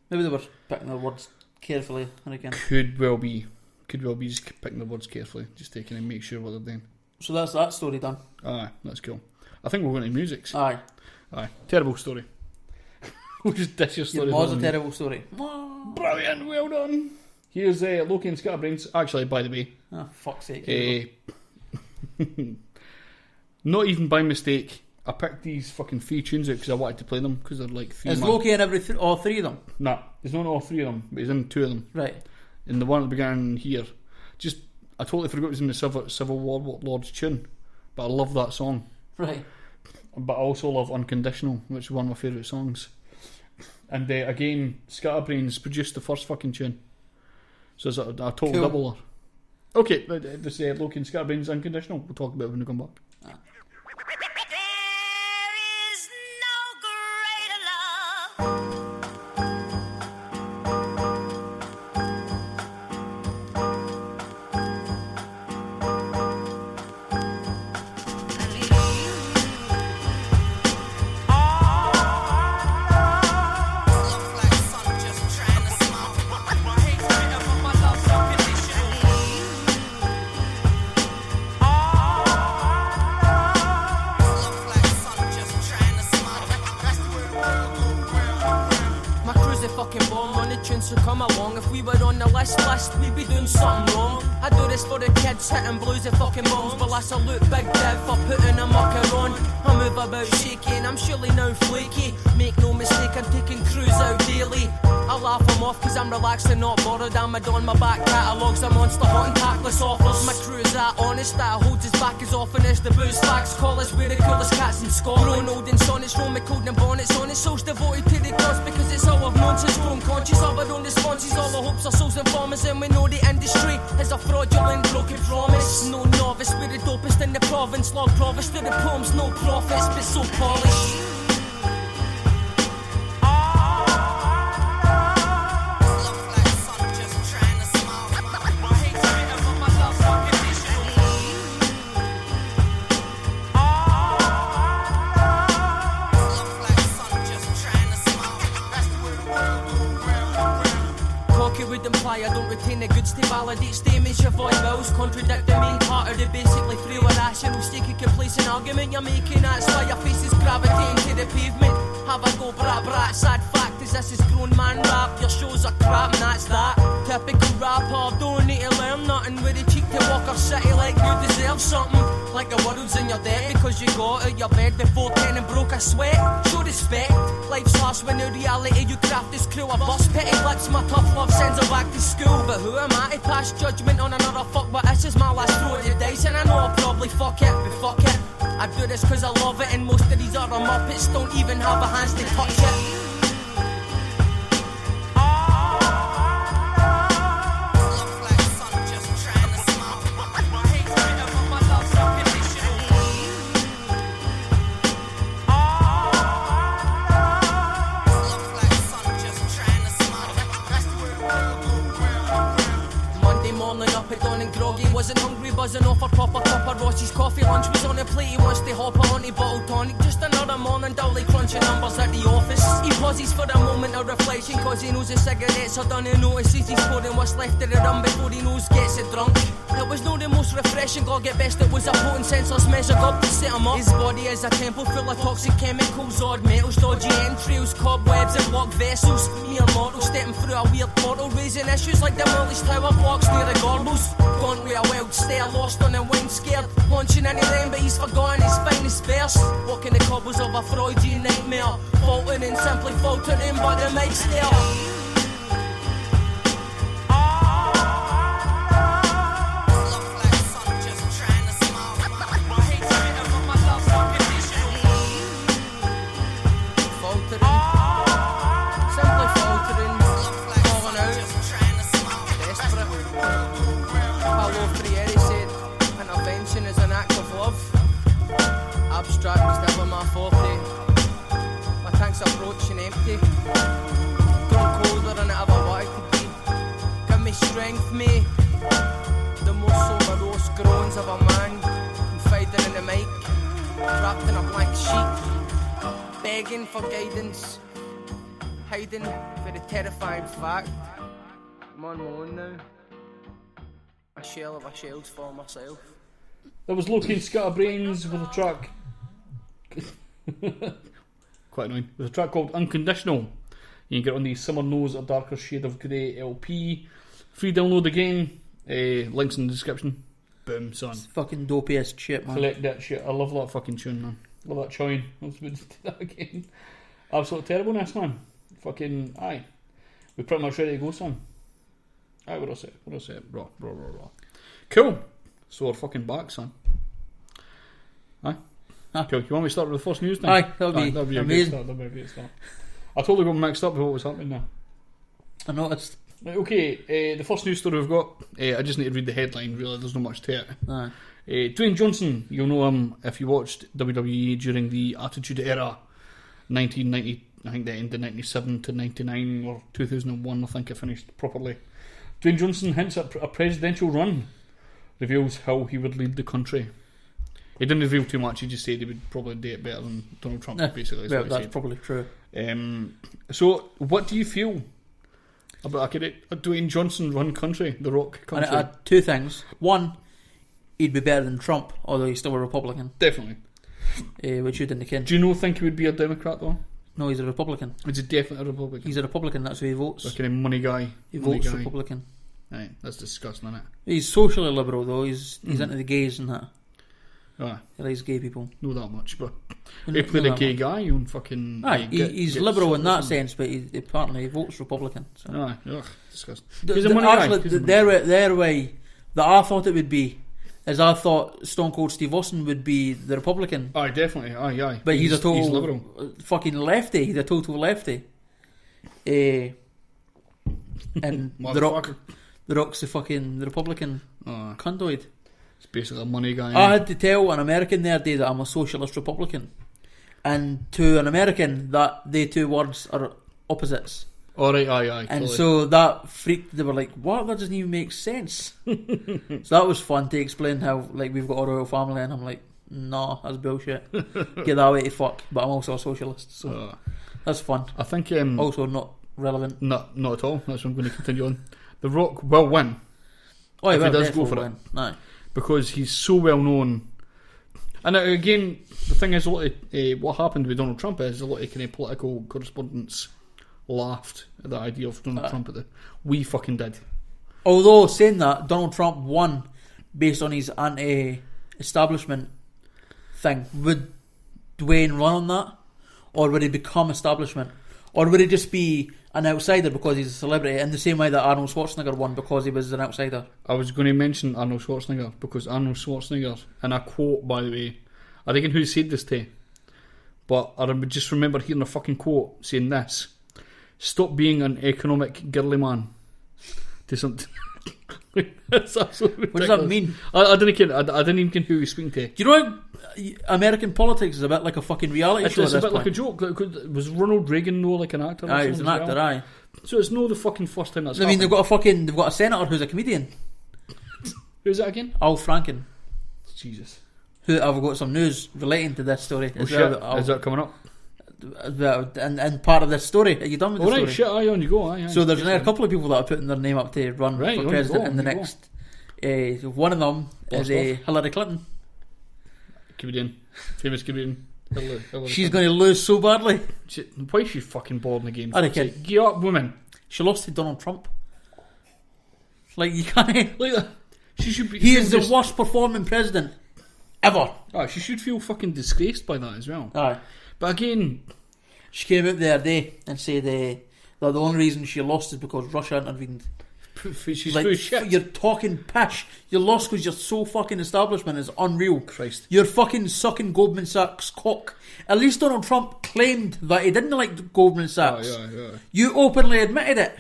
Maybe they were picking their words carefully, I reckon. Could well be just picking the words carefully, just taking and make sure what they're doing. So that's that story done. Aye, that's cool. I think we're going to musics. Aye. Terrible story. We'll just dish your story. It was a terrible story. Brilliant, well done. Here's Loki and Scatabrainz. Actually, by the way. Oh, fuck's sake. Not even by mistake, I picked these fucking 3 tunes out because I wanted to play them because they're like 3. Is Loki in all 3 of them? Nah, he's not in all 3 of them, but he's in 2 of them. Right. In the one that began here. I totally forgot it was in the Civil Warlords tune, but I love that song. Right. But I also love Unconditional, which is one of my favourite songs. And again, Scatabrainz produced the first fucking tune. So it's a total doubler. Okay, this is Loki and Scatabrainz Unconditional. We'll talk about it when we come back. So come along, if we were on the list, we'd be doing something wrong. I do this for the kids hitting blues and fucking bombs. Well, I salute Big Dev for putting a mucker on. I move about shaky and I'm surely now flaky. Make no mistake, I'm taking crews out daily. I laugh them off cause I'm relaxed and not bothered. I'm on my back catalogues, I'm monster hot and tactless offers. My crew is that honest that holds his back as often as the booze facts. Call us, we're the coolest cats in Scotland. Ronald and Sonnets, Romy Code and Bonnets on it. Souls devoted to the cause because it's all I've known since grown conscious of our own responses. All the hopes are souls and farmers and we know the industry is a fraudulent broken promise. No novice, we're the dopest in the province. Log province to the poems, no profits but so polished. would imply I don't retain the goods to validate statements. Your void wills contradict the main part of the basically free or rational stake a complacent argument you're making. That's why your face is gravitating to the pavement. Have a go brat brat, sad fact is this is grown man rap. Your shows are crap and that's that. Typical rapper, don't need to learn nothing. With the cheek to walk our city like you deserve something. Like the world's in your debt because you got out your bed before 10 and broke a sweat. Show respect, life's harsh when in reality you craft this crew. I bust petty lips, my tough love sends her back to school. But who am I to pass judgment on another fuck? But this is my last throw at the dice and I know I'll probably fuck it, but fuck it. I do this cause I love it and most of these other muppets don't even have a hands to touch it. Wasn't hungry, buzzing off a proper cup of Rossi's coffee. Lunch was on the plate, he wants to hop on a bottle tonic. Just another morning, dully crunching numbers at the office. He pauses for a moment of reflection, cause he knows his cigarettes are done and notices he's pouring what's left of the rum before he knows gets it drunk. It was not the most refreshing, God get best, it was a potent senseless measured up to set him up. His body is a temple full of toxic chemicals, odd metals, dodgy entrails, cobwebs and blocked vessels. Mere mortal stepping through a weird portal, raising issues like demolished tower blocks near the Gorbals. Gone with a wild stare, lost on a wing scared. Launching into them but he's forgotten his finest verse. Walking the cobbles of a Freudian nightmare. Faltering and simply faltering but the mic's there. Abstract was never my forte. My tank's approaching empty. Grown colder than I ever wanted to be. Give me strength, me. The most sober groans of a man confiding in the mic, wrapped in a blank sheet, begging for guidance, hiding for the terrifying fact I'm on my own now. A shell of a shell's for myself. There was Loki and Scatabrainz with a track quite annoying, with a track called Unconditional. You can get on the Summer Knows a Darker Shade of Grey LP. Free download again, links in the description. Boom, son. It's fucking dopiest shit, man. Collect that shit. I love that fucking tune, man. Love that tune. I was about to do that again. Absolute terribleness, man. Fucking aye. We're pretty much ready to go, son. Aye, what I say? Raw. Cool. So we're fucking back, son. Aye. Cool. You want me to start with the first news then? Aye, that'll be amazing. That'll be a great start. I totally got mixed up with what was happening there. I noticed. Right, okay, the first news story we've got, I just need to read the headline, really, there's not much to it. Aye. Dwayne Johnson, you'll know him if you watched WWE during the Attitude Era, 1990, I think that ended 97 to 99, or 2001, I think it finished properly. Dwayne Johnson hints at a presidential run, reveals how he would lead the country. He didn't reveal too much, he just said he would probably do it better than Donald Trump, basically. Well, that's probably true. So, what do you feel about a Dwayne Johnson run country, the Rock country? And I had two things. One, he'd be better than Trump, although he's still a Republican. Definitely. Which you didn't ken. Do you think he would be a Democrat though? No, he's a Republican. Is he definitely a Republican? He's a Republican, that's who he votes. Like a money guy. He votes Republican. Right, that's disgusting, isn't it? He's socially liberal though, he's into the gays and that. Aye. He likes gay people. Know that much, but he played a gay guy on fucking... Aye, he's liberal in that sense, but apparently he votes Republican. So. Aye, ugh, disgusting. Their way that I thought it would be is I thought Stone Cold Steve Austin would be the Republican. Aye, definitely, aye. But he's a total liberal. Fucking lefty, he's a total lefty. And the Rock's the Republican cuntoid. It's basically a money guy. I had to tell an American the other day that I'm a socialist Republican, and to an American that they two words are opposites. Alright, aye. And totally. so that freaked. They were like, "What? That doesn't even make sense." So that was fun to explain how we've got a royal family, and I'm like, "Nah, that's bullshit. Get that way to fuck." But I'm also a socialist, so that's fun. I think also not relevant. Not at all. That's what I'm going to continue on. The Rock will win. Oh, If he will does go definitely for it. win. Aye. Because he's so well known. And again, the thing is, a lot of, what happened with Donald Trump is a lot of kind of political correspondents laughed at the idea of Donald Trump. We fucking did. Although, saying that, Donald Trump won based on his anti-establishment thing. Would Dwayne run on that? Or would he become establishment? Or would he just be an outsider because he's a celebrity, in the same way that Arnold Schwarzenegger won because he was an outsider? I was going to mention Arnold Schwarzenegger, because Arnold Schwarzenegger, in a quote, by the way, I don't know who said this to, but I just remember hearing a fucking quote saying this: "Stop being an economic girly man." To something. That's absolutely ridiculous. What does that mean? I don't care. I didn't even care who he was speaking to. Do you know American politics is a bit like a fucking reality show It's at a this bit like a point? joke. Was Ronald Reagan like an actor? Aye, he was an actor, aye. So it's no the fucking first time that's I mean, happened. they've got a senator who's a comedian, Who's that again? Al Franken, Jesus. who I've got some news relating to this story. Oh as shit, well. is that coming up? And part of this story. Are you done with the Oh story? right, shit, aye, on you go, aye. So there's a couple of people that are putting their name up to run Right, for on you president go, in the on you next. One of them Blast is Hillary Clinton. Comedian. Famous comedian. Hillary She's going to lose so badly. Why is she fucking bored in the game? I reckon. Get up, woman. She lost to Donald Trump. Like, you can't. Like that. She should be. He is the worst performing president ever. She should feel fucking disgraced by that as well. Aye. But again, She came out the other day and said that the only reason she lost is because Russia intervened. she's Like, full of shit. you're talking pish. You lost because you're so fucking establishment is unreal. Christ. You're fucking sucking Goldman Sachs cock. At least Donald Trump claimed that he didn't like Goldman Sachs. Yeah. You openly admitted it.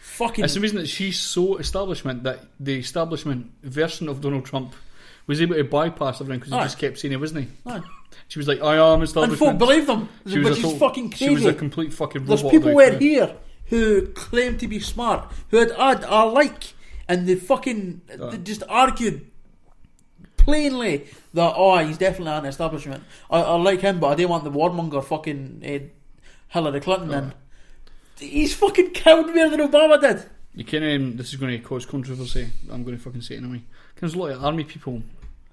Fucking. It's the reason that she's so establishment that the establishment version of Donald Trump was able to bypass everything because he Aye. just kept saying he wasn't. Aye. She was like, I am And establishment. folk believe them, She was which a is total- fucking crazy. She was a complete fucking robot. There's people right out now. here who claim to be smart, who had a like, and they fucking they just argued plainly that he's definitely an establishment. I like him, but I didn't want the warmonger fucking Hillary Clinton. And he's fucking killed more than Obama did. You can. This is going to cause controversy. I'm going to fucking say it anyway. There's a lot of army people,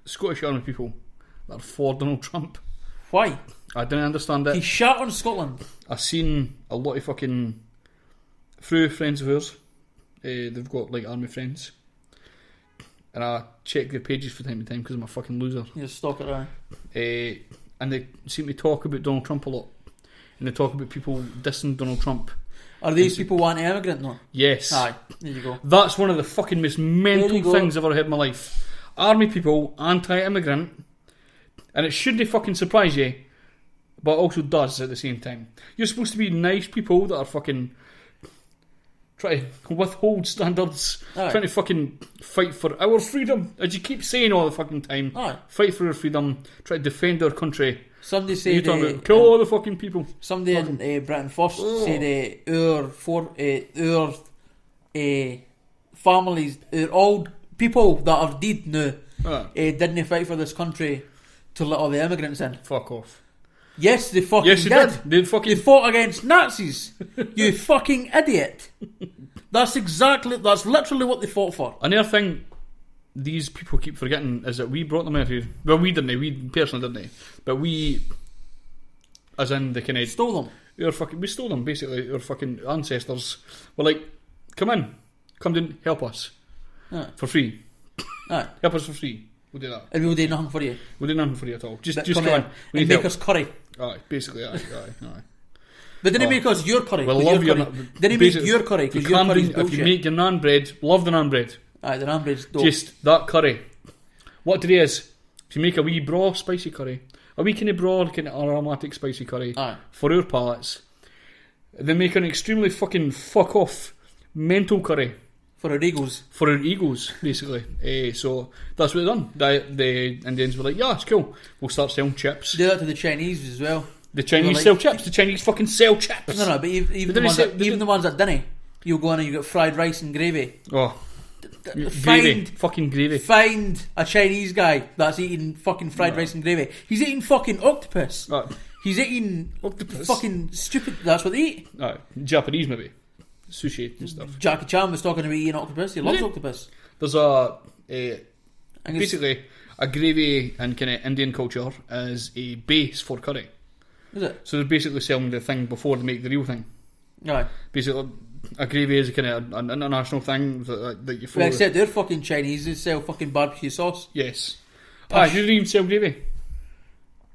Scottish army people, that are for Donald Trump. Why? I didn't understand it. He shot on Scotland. I've seen a lot of fucking through friends of ours. They've got like army friends, and I check their pages from time to time because I'm a fucking loser. You stalk it around. And they seem to talk about Donald Trump a lot, and they talk about people dissing Donald Trump. Are these people anti-immigrant? No. Yes. Aye. There you go. That's one of the fucking most mental There you go. things I've ever heard in my life. Army people, anti-immigrant, and it shouldn't fucking surprise you, but also does at the same time. You're supposed to be nice people that are fucking trying to withhold standards, Aye. trying to fucking fight for our freedom, as you keep saying all the fucking time. Aye. Fight for our freedom, try to defend our country. Somebody You said talking about kill all the fucking people. somebody in Britain first said our families, our old people that are dead now, didn't fight for this country to let all the immigrants in. Fuck off. Yes, they fucking Yes, they did. did. They fucking They fought against Nazis. You fucking idiot. That's literally what they fought for. Another thing these people keep forgetting is that we brought them out here. Well, we didn't. We personally didn't. But we, as in the kind of Stole them. we stole them basically. Our fucking ancestors were like, come in, come down, help us Aye. for free. Aye. Help us for free. We'll do that. And we'll do nothing for you. We'll do nothing for you at all. Just Come come in in. We and need make help. us curry. Aye, basically. Aye. But didn't make us your curry. Well, 'cause love your your. curry. Didn't make basically, your curry if you because your can curry's do- bullshit. If you make your naan bread, love the naan bread. Aye, the naan bread's dope. Just that curry. What it is, if you make a wee braw spicy curry, a wee kind of broad kind of aromatic spicy curry Aye. for our palates, then make an extremely fucking fuck off mental curry For our egos. for our egos, basically. So that's what they done. The Indians were like, yeah, it's cool. We'll start selling chips. Do that to the Chinese as well. The Chinese like- sell chips. The Chinese fucking sell chips. No, but even They the didn't ones say- that, they even the ones that didn't, you go in and you get fried rice and gravy. Oh, gravy. Find Fucking gravy. find a Chinese guy that's eating fucking fried rice and gravy. He's eating fucking octopus. Right. He's eating Octopus. fucking stupid. That's what they eat. Japanese maybe. sushi and stuff. Jackie Chan was talking about eating octopus. He loves octopus. There's basically a gravy and kind of Indian culture as a base for curry. Is it? So they're basically selling the thing before they make the real thing. Aye. Basically, a gravy is a kind of an international thing that you follow. Except they're fucking Chinese. They sell fucking barbecue sauce. Yes. Aye, you don't even sell gravy.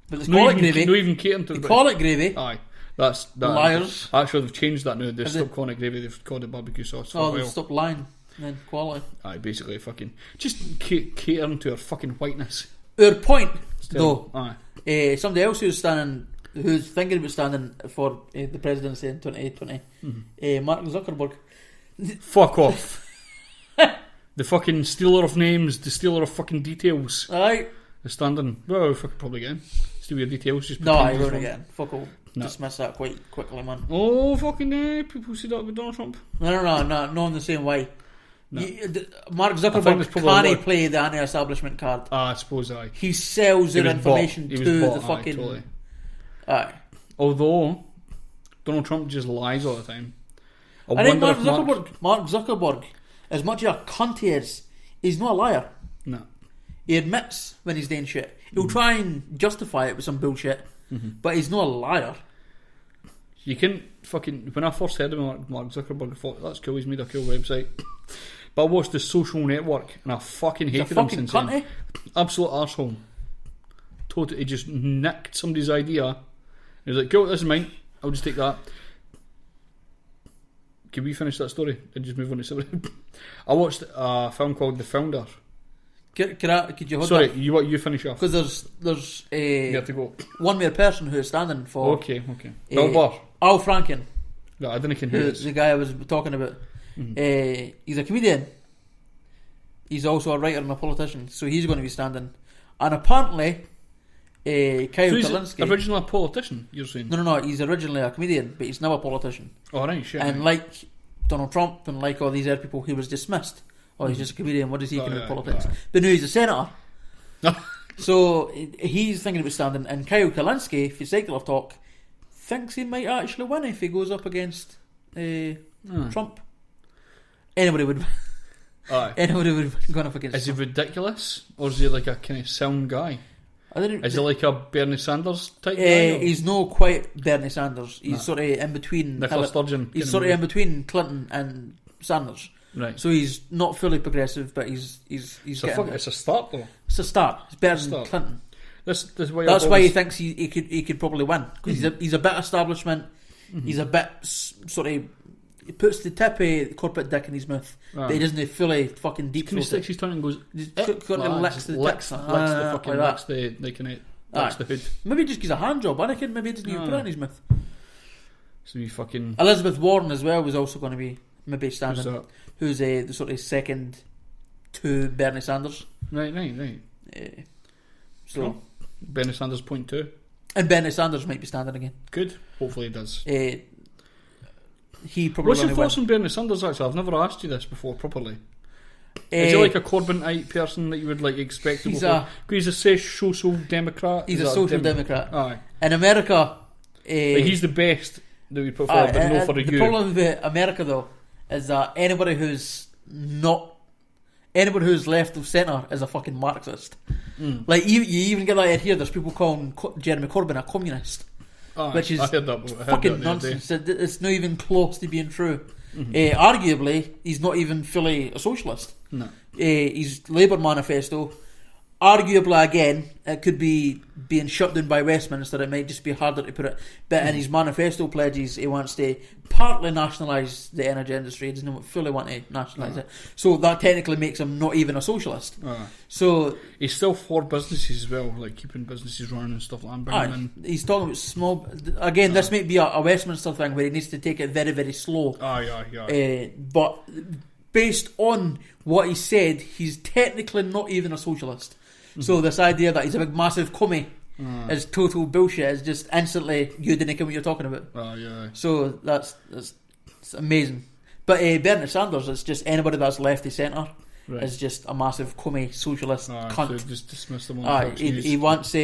But they call it gravy. No even catering to They call it gravy. Aye. That's Liars. Actually, they've changed that now. They've stopped calling it gravy. They've called it barbecue sauce. Oh, they've stopped lying. Then quality. Aye, basically fucking just catering to our fucking whiteness. Our point, Still, though. Aye. Somebody else who's thinking about standing for the presidency in 2020, Mark Zuckerberg. Fuck off. The fucking stealer of names, the stealer of fucking details. Aye. The standing. Well, fucking probably again. Steal your details. Just No, I pretend won't he's again. Fuck all. No. Dismiss that quite quickly, man. Oh, fucking people see that with Donald Trump. No, not in the same way. No. Mark there's Zuckerberg probably can't play the anti-establishment card. I suppose I. He sells their information He was to bought, the fucking. totally. Aye. Although Donald Trump just lies all the time. I think Mark Zuckerberg, as much as a cunt he is, he's not a liar. No. He admits when he's doing shit. He'll try and justify it with some bullshit, but he's not a liar. You can fucking. When I first heard of Mark Zuckerberg, I thought that's cool. He's made a cool website. But I watched The Social Network and I fucking hated him since then. Absolute arsehole. Totally, he just nicked somebody's idea. He was like, cool, this is mine. I'll just take that. Can we finish that story and just move on to something? I watched a film called The Founder. Could you hold Sorry, that? you finish off. Because there's You have to go. one more person who is standing for. Okay. Bill Burr. Al Franken. No, I didn't know who The guy I was talking about. He's a comedian. He's also a writer and a politician, so he's going to be standing. And apparently, Kyle Kalinske. Originally a politician, you're saying? No. He's originally a comedian, but he's now a politician. Oh, right, shit. And like Donald Trump and like all these other people, he was dismissed. Oh, he's just a comedian. What does he do with politics? Right. But no, he's a senator. So he's thinking about standing. And Kyle Kalinske, for secular talk, thinks he might actually win if he goes up against Trump. Anybody would have gone up against. Is he ridiculous, or is he like a kind of sound guy? Is he like a Bernie Sanders type guy? He's no quite Bernie Sanders. He's sort of in between. Nicola Sturgeon. He's sort of in between Clinton and Sanders. Right. So he's not fully progressive, but he's it's a start though. It's a start. It's better than Clinton. That's why he thinks he could probably win, because he's a bit establishment. He's a bit sort of. He puts the tip of corporate dick in his mouth, but he doesn't fully fucking deep throat. He sticks his tongue and goes. Licks the hood. Maybe he just gives a hand job. I reckon maybe he doesn't even put it in his mouth. So he fucking. Elizabeth Warren as well was also going to be maybe standing. Who's the sort of second to Bernie Sanders. Right. So cool. Bernie Sanders 0.2. And Bernie Sanders might be standing again. Good. Hopefully he does. He probably. What's your thoughts on Bernie Sanders? Actually, I've never asked you this before properly. Is he like a Corbynite person that you would like expect? He's a social democrat. He's a social democrat. Aye. In America, he's the best that we put forward, but no for the problem with America though is that anybody who's left of centre is a fucking Marxist. Like you even get that here. There's people calling Jeremy Corbyn a communist. Which is fucking nonsense. It's not even close to being true. Arguably, he's not even fully a socialist. No. His Labour manifesto, arguably again, it could be being shut down by Westminster. It might just be harder to put it. But in his manifesto pledges, he wants to partly nationalise the energy industry. He doesn't fully want to nationalise it. So that technically makes him not even a socialist. So he's still for businesses as well, like keeping businesses running and stuff like that. He's talking about small. Again, this might be a Westminster thing where he needs to take it very, very slow. But based on what he said, he's technically not even a socialist. So this idea that he's a big massive commie is total bullshit. It's just instantly you didn't know what you're talking about. So that's amazing. But Bernie Sanders, it's just anybody that's left the centre is just a massive commie socialist cunt. So just dismiss them on he wants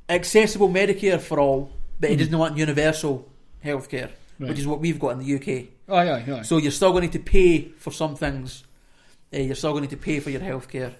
accessible Medicare for all, but he doesn't want universal healthcare, Right. which is what we've got in the UK. Aye. So you're still going to need to pay for some things. You're still going to need to pay for your healthcare.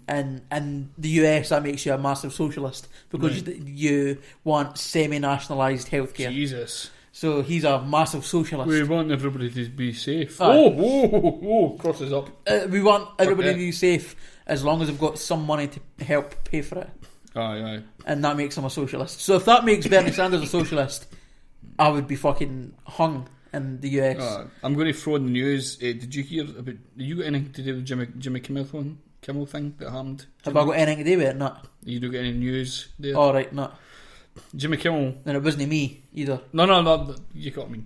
And in the US, that makes you a massive socialist because you want semi-nationalised healthcare. Jesus. So he's a massive socialist. We want everybody to be safe. Aye. Oh, crosses up. We want everybody to be safe as long as they've got some money to help pay for it. Aye. And that makes him a socialist. So if that makes Bernie Sanders a socialist, I would be fucking hung in the US. I'm going to throw in the news. Did you hear about? You got anything to do with Jimmy Kimmel thing that happened? Have I got anything to do with it? No. You don't get any news there? Alright, no. Jimmy Kimmel. And it wasn't me either. No. You got me.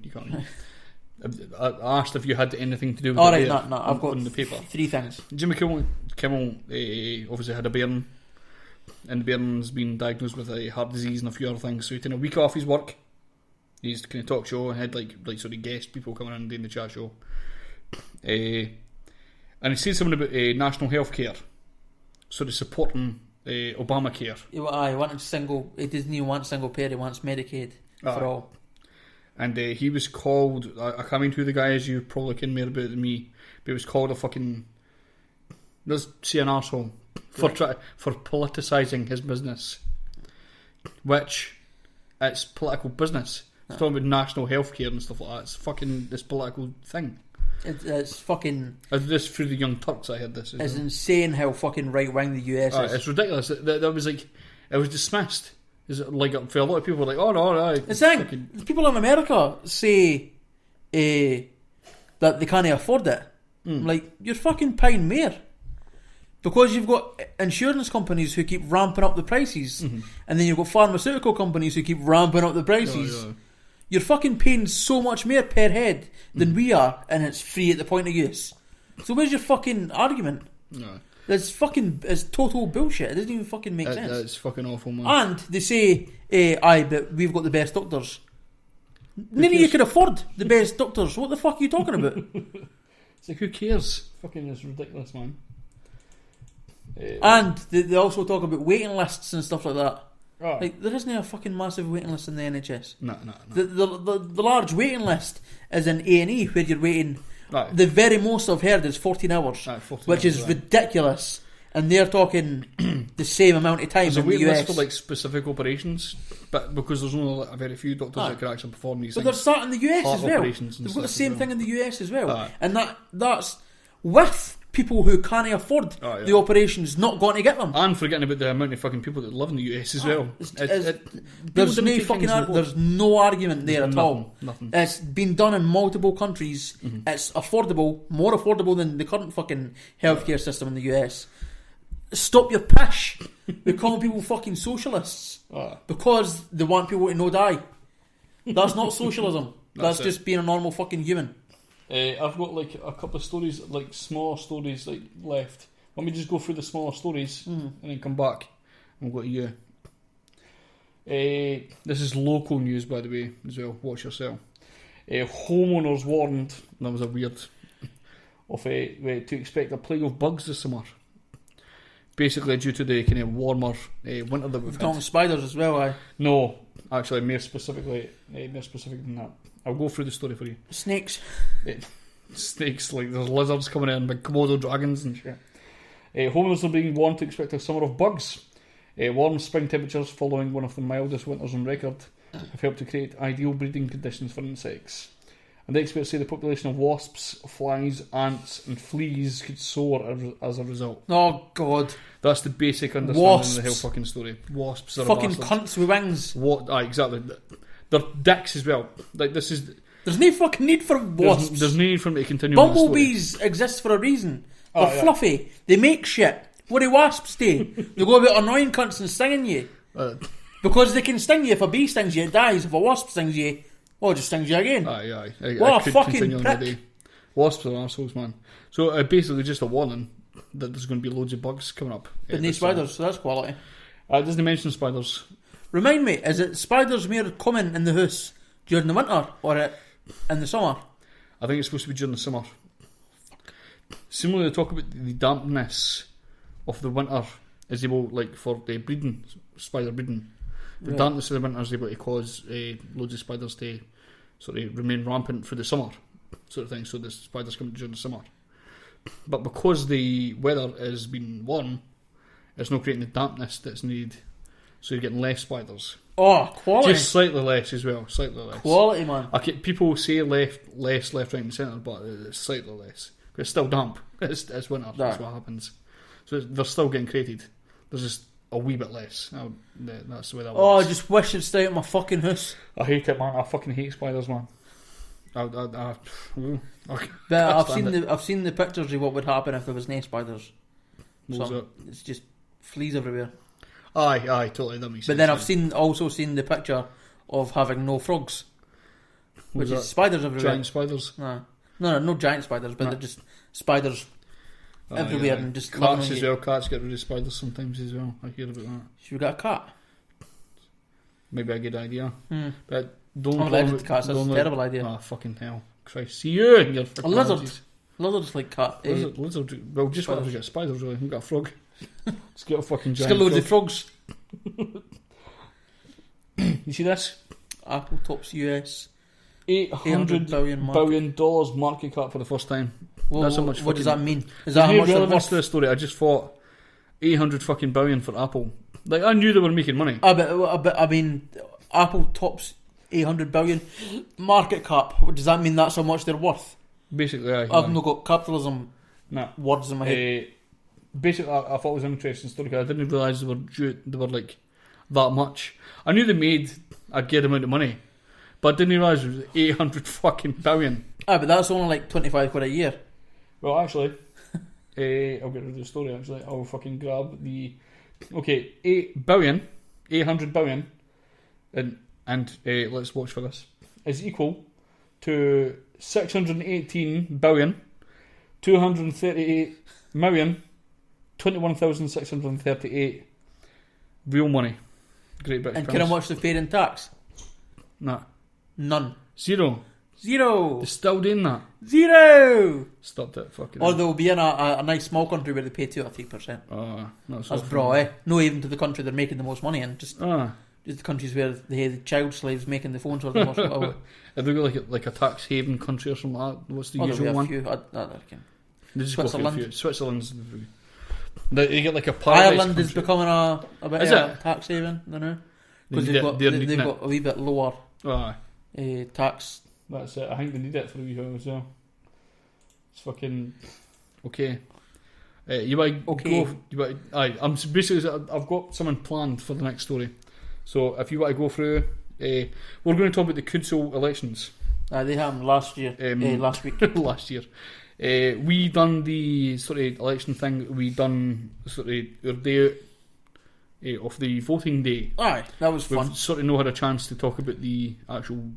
I asked if you had anything to do with Alright, it. no. I've got on the paper. 3 things. Jimmy Kimmel obviously had a bairn, and the bairn's been diagnosed with a heart disease and a few other things. So he took a week off his work. He's kind of talk show and had like sort of guest people coming in and doing the chat show. And he said something about national health care, sort of supporting Obamacare. He wanted single. He doesn't even want single payer. He wants Medicaid for all. And he was called. I can't remember who the guy is. You probably can more about it than me. But he was called a fucking. Let's say an arsehole for politicising his business, which it's political business. It's talking about national health care and stuff like that. It's fucking this political thing. It's fucking. This through the Young Turks. I heard this. It's insane how fucking right wing the US is. It's ridiculous. That was like it was dismissed. Is it like for a lot of people like no. It's thing. People in America say that they can't afford it. Like you're fucking paying more because you've got insurance companies who keep ramping up the prices, and then you've got pharmaceutical companies who keep ramping up the prices. Yeah. You're fucking paying so much more per head than we are, and it's free at the point of use. So where's your fucking argument? No. It's total bullshit. It doesn't even fucking make sense. It's fucking awful, man. And they say, but we've got the best doctors. None of you can afford the best doctors. What the fuck are you talking about? It's like, who cares? Fucking it's ridiculous, man. And they also talk about waiting lists and stuff like that. Oh. Like, there isn't a fucking massive waiting list in the NHS. No. The large waiting list is in A&E where you're waiting. Right. The very most I've heard is 14 hours, 14 which hours, is ridiculous. And they're talking the same amount of time There's a in the waiting US. list for like specific operations, but because there's only like, a very few doctors that can actually perform these but things. they're starting in the US as well. They've got the same thing in the US as well. And that's with people who can't afford the operations not going to get them. And forgetting about the amount of fucking people that live in the US as well. There's no argument there at all. Nothing. It's been done in multiple countries. It's affordable, more affordable than the current fucking healthcare system in the US. Stop your pish with calling people fucking socialists because they want people to no die. That's not socialism. That's just being a normal fucking human. I've got like a couple of stories, like smaller stories, like left. Let me just go through the smaller stories and then come back and we'll go to you. This is local news, by the way, as well. Watch yourself. Homeowners warned, and that was a weird, of to expect a plague of bugs this summer. Basically, due to the kind of warmer winter that we've had. Spiders as well, No, actually, more specific than that. I'll go through the story for you. Snakes. Snakes, like there's lizards coming in, big Komodo dragons and shit. Homeowners are being warned to expect a summer of bugs. Warm spring temperatures following one of the mildest winters on record have helped to create ideal breeding conditions for insects. And the experts say the population of wasps, flies, ants and fleas could soar as a result. Oh God. That's the basic understanding of the whole fucking story. Wasps are fucking cunts with wings. Exactly. They're dicks as well. Like this is. There's no fucking need for wasps. There's no need for them to continue. Bumblebees exist for a reason. They're fluffy. They make shit. What do wasps do? They go about annoying cunts and stinging you. Because they can sting you. If a bee stings you, it dies. If a wasp stings you, it just stings you again. What a fucking prick. Wasps are arseholes, man. So basically just a warning that there's going to be loads of bugs coming up. But no spiders, so that's quality. It doesn't mention spiders. Remind me, is it spiders more common in the house during the winter or in the summer? I think it's supposed to be during the summer. Similarly, they talk about the dampness of the winter is able, like, for the breeding, spider breeding. The dampness of the winter is able to cause loads of spiders to sort of remain rampant for the summer, sort of thing. So the spiders come during the summer. But because the weather has been warm, it's not creating the dampness that's needed. So you're getting less spiders. Oh, quality. Just slightly less as well. Slightly less. Quality, man. People say left, right, and centre, but it's slightly less. It's still damp. It's winter. That's what happens. So they're still getting created. There's just a wee bit less. That's the way that works. Oh, I just wish it'd stay out of my fucking house. I hate it, man. I fucking hate spiders, man. But I've seen the pictures of what would happen if there was no spiders. It's just fleas everywhere. Aye, totally. That makes sense. But then I've also seen the picture of having no frogs, which is spiders everywhere. Giant spiders. No giant spiders, but they're just spiders everywhere and just cats as well. Cats get rid of spiders sometimes as well. I hear about that. Should we get a cat? Maybe a good idea. But don't. I'm allergic to cats. That's a terrible idea. Ah, fucking hell! Christ, see you and your fucking a lizard. Lizards like cat. Lizard. Well, just want to get spiders. Really, we've got a frog. Let's get a fucking giant. Let's get loads of frogs. You see this? Apple tops US $800 billion market cap for the first time. Well, that's how much. What does that mean? Is that how much they're worth? To the story, I just thought 800 fucking billion for Apple. Like, I knew they were making money. But I mean, Apple tops 800 billion market cap. Does that mean that's how much they're worth? Basically, I've not got capitalism words in my head. Basically, I thought it was an interesting story because I didn't realise they were like that much. I knew they made a good amount of money, but I didn't realise it was 800 fucking billion. But that's only like 25 quid a year. Well, actually, I'll get rid of the story. Actually, I'll fucking grab the 800 billion, and let's watch for this, is equal to 618 billion, 238 million, 21,638 real money. Great British. And can I watch the paid in tax? Nah. None. Zero. They're still doing that. Zero. Stopped it. Fucking. Or they'll be in a nice small country where they pay 2 or 3%. That's bra, eh? No, even to the country they're making the most money in. Just the countries where they have the child slaves making the phones worth the most. Have they got like a tax haven country or something like that? What's the usual one? They just Switzerland. Go for a few. Switzerland's. They get like a paradise. Ireland is becoming a bit of a tax haven, I don't know. Because they've got a wee bit lower tax. That's it. I think they need it for a wee while as well. It's fucking okay. You might go. I'm basically. I've got something planned for the next story. So if you want to go through, we're going to talk about the council elections. They happened last year. Last week. Last year. We done the sort of election thing. We done sort of our day out of the voting day. Aye, that was fun. We've sort of not had a chance to talk about the actual.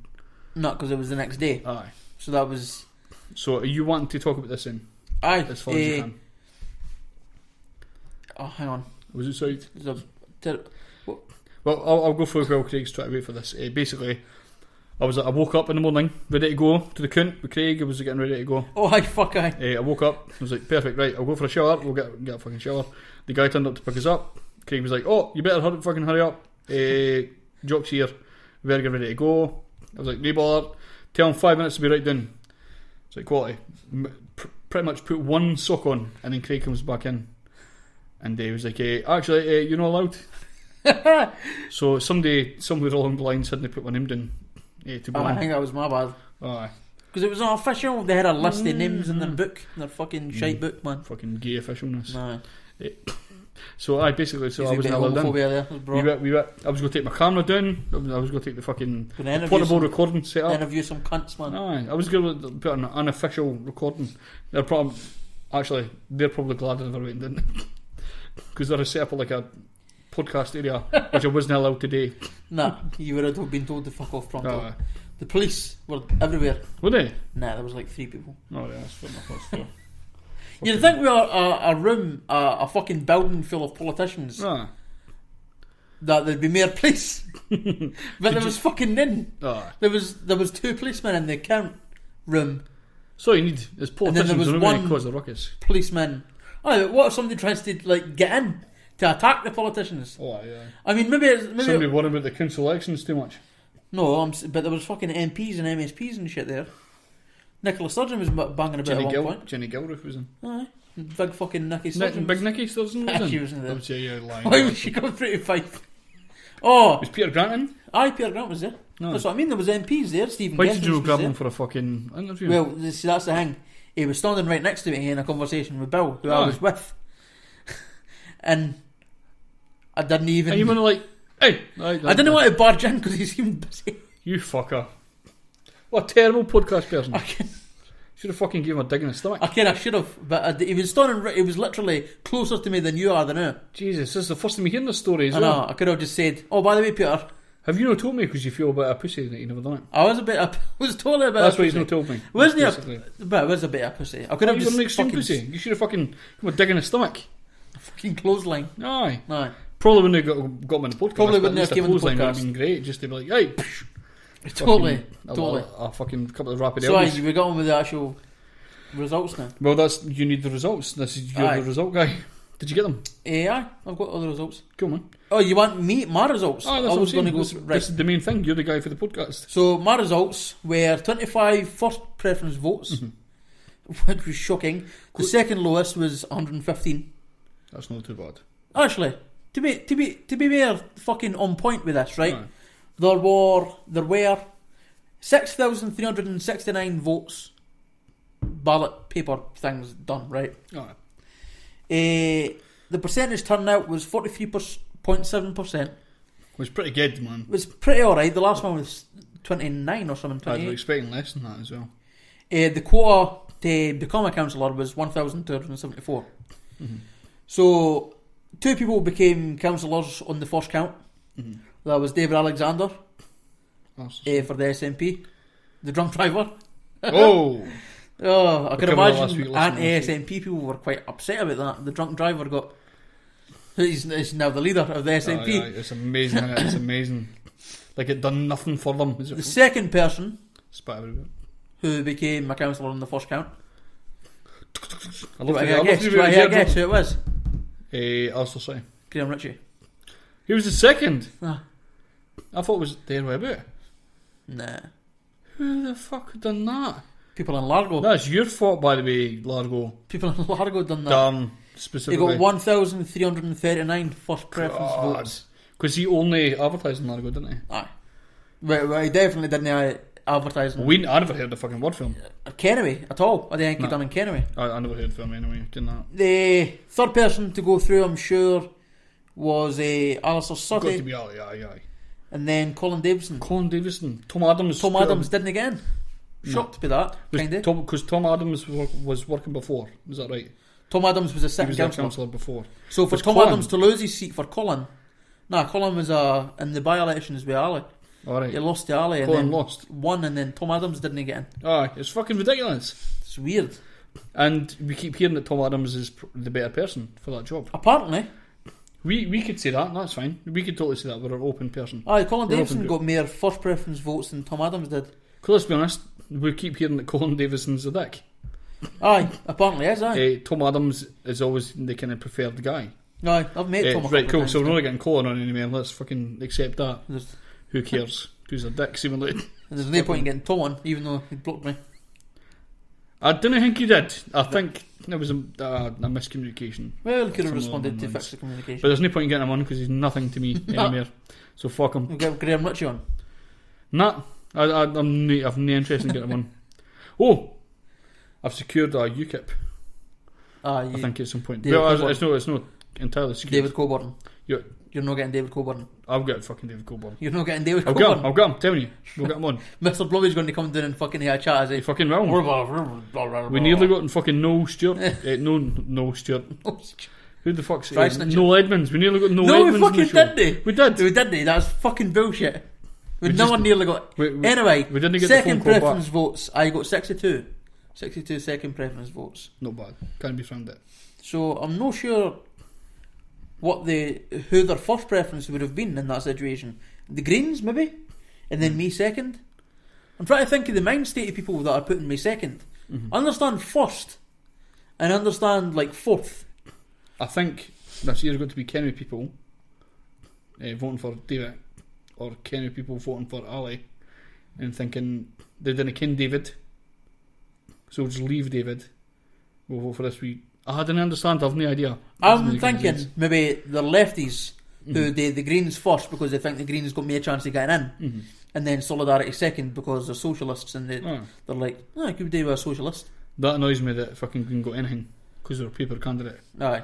Not because it was the next day. Aye. So that was. So are you wanting to talk about this in? Aye. As far as you can. Oh, hang on. Was it side? Well, I'll go through while Craig's trying to wait for this. Basically, I woke up in the morning, ready to go to the cunt with Craig. I was getting ready to go. Oh, aye. I woke up. I was like, perfect, right, I'll go for a shower. We'll get a fucking shower. The guy turned up to pick us up. Craig was like, oh, you better fucking hurry up. Jock's here. We better get ready to go. I was like, no bother. Tell him 5 minutes to be right down. It's like, quality. Pretty much put one sock on, and then Craig comes back in. And he was like, actually, you're not allowed. So somewhere along the line suddenly put my name down. To I think that was my bad. Aye. Because it was unofficial. They had a list of names in their book, in their fucking shite book, man. Fucking gay officialness. Nah. So I basically, I wasn't allowed in. We were, I was going to take my camera down. I was going to take the fucking portable recording set up. Interview some cunts, man. Aye, I was going to put an unofficial recording. They're probably glad I never went in. Because they're set up like a podcast area, which I wasn't allowed to do. Nah, you would have been told to fuck off pronto. The police were everywhere. Were they? Nah, there was like 3 people. Oh yeah, that's fair enough. That's fair. You'd think we were a room, a fucking building full of politicians. That there'd be more police. But there was fucking none. There was 2 policemen in the account room. So you need is politicians and then there was one cause the ruckus. Policeman. Oh, what if somebody tries to like get in? to attack the politicians. Oh, yeah. I mean, maybe Somebody worried about the council elections too much. No, but there was fucking MPs and MSPs and shit there. Nicola Sturgeon was banging about at one point. Jenny Gilruth was in. Aye. Big fucking Nicky Sturgeon. Big Nicky Sturgeon was in. She was in there. I would say you're lying. Why was she coming through to Fife? Oh! Was Peter Grant in? Aye, Peter Grant was there. No. That's what I mean, there was MPs there. Stephen Why Gessens did you was grab there. him for a fucking interview? Well, see, that's the thing. He was standing right next to me in a conversation with Bill, who I was with. And I didn't even... And you were like, hey! I didn't want to barge in because he seemed busy. You fucker. What a terrible podcast person. I Should have fucking given him a dig in the stomach. I should have, but he was standing. He was literally closer to me than you are now. Jesus, this is the first time we hearing this story as I well. know. I could have just said, "Oh, by the way, Peter." Have you not told me because you feel a bit of pussy that you never done it? I was totally a bit. That's of what he's pussy. not told me. Wasn't he? Basically. But it was a bit of pussy. I could have You just were an extreme fucking, pussy. You should have fucking come a dig in the stomach. fucking clothesline. Aye. Aye. Probably wouldn't have got him in the podcast. Probably but wouldn't at least have given a the clothesline would have podcast. been great. Just to be like, hey, psh, Totally. fucking, a fucking couple of rapid So elbows. we got on with the actual results now. Well, you need the results. This is you're Aye. the result guy. Did you get them? Aye, I've got all the results. Come on. Oh, you want my results? Oh, that's I what I'm was going to saying. go This, right. this is the main thing. You're the guy for the podcast. So my results were 25 first preference votes, which was shocking. The second lowest was 115. That's not too bad. Actually, to be more fucking on point with this, right? Aye. There were 6,369 votes, ballot paper things done, right? Alright. The percentage turnout was 43.7%. Was pretty good, man. It was pretty alright. The last one was 29 or something. I was 28. expecting less than that as well. The quota to become a councillor was 1,274. So 2 people became councillors on the first count. That was David Alexander for the SNP, the drunk driver. Oh! Oh, I can covered that last imagine week, last anti-SNP people were quite upset about that. The drunk driver got... He's now the leader of the SNP. Aye, aye, it's amazing, isn't it? It's amazing. Like it done nothing for them. Is it? The second person Spat everywhere. who became a councillor on the first count. I love I to guess who it was. Alistair Say. Graham Ritchie. He was the second. Ah. I thought it was the other way about. Nah. Who the fuck done that? People in Largo. That's your fault, by the way, Largo. People in Largo done that. Darn, They specifically. got 1,339 first preference votes. Because he only advertised in Largo, didn't he? Aye. Well, he definitely didn't advertise in I never heard the fucking word film. Kennewy at all. I think he done in Kennewy. I never heard film anyway. Didn't that? The third person to go through, I'm sure, was Alistair Got to Sutty, be aye. and then Colin Davison. Colin Davison. Tom Adams. Tom Adams didn't get in. Shocked by that, kind of. Because Tom Adams was working before. Is that right? Tom Adams was a He second was a councillor. councillor before. So for Was Tom Colin- Adams to lose his seat for Colin, Colin was in the by-elections with Ali. Alright. He lost to Ali, and Colin then lost. won, and then Tom Adams didn't get in. Aye, it's fucking ridiculous. It's weird. And we keep hearing that Tom Adams is the better person for that job. Apparently, We could say that, that's fine. We could totally say that, we're an open person. Colin We're Davison open got more first preference votes than Tom Adams did. Because let's be honest, we keep hearing that Colin Davison's a dick. Apparently is, Tom Adams is always the kind of preferred guy. No, I've met Tom a Right, couple cool, of so we're times. not getting Colin on anymore, let's fucking accept that. There's, Who cares? Who's a dick, seemingly. there's no point in getting Tom on, even though he blocked me. I didn't think he did. I think there was a miscommunication. Well, he could have Some responded to other fix the communication. But there's no point in getting him on because he's nothing to me anymore. So fuck him. We'll get Graham Ritchie on. Nah, I've no interest in getting him on. Oh, I've secured a UKIP. I think at some point. David Well, Coburn. it's not entirely secured. David Coburn. You're- You're not getting David Coburn. I've got fucking David Coburn. You're not getting David I'll get him. Coburn. I'll get him. Telling you, we'll get him on. Mr. Blumey's going to come down and fucking have a chat as He he... fucking will. We nearly got in fucking Noel Stewart. Noel Stewart. Who the fuck's Try snitching. Noel Edmonds? We nearly got Noel No, we Edmonds fucking in the show. didn't. We did. We didn't. That's fucking bullshit. We No just- one nearly got... we- Anyway, we didn't get the second phone call preference back. votes. I got 62. 62 second preference votes. Not bad. Can't be found it. So I'm not sure who their first preference would have been in that situation. The Greens, maybe? And then me second? I'm trying to think of the mind state of people that are putting me second. I understand first. And I understand, like, fourth. I think That's either going to be Kenny people voting for David, or Kenny people voting for Ali, and thinking they didn't ken David, so we'll just leave David. We'll vote for this week. I didn't understand. I've no idea. I'm thinking maybe the lefties who the Greens first because they think the Greens got me a chance of getting in, and then Solidarity second because they're socialists and they're like, I could do with a socialist. That annoys me that fucking Green got anything because they're a paper candidate. Aye.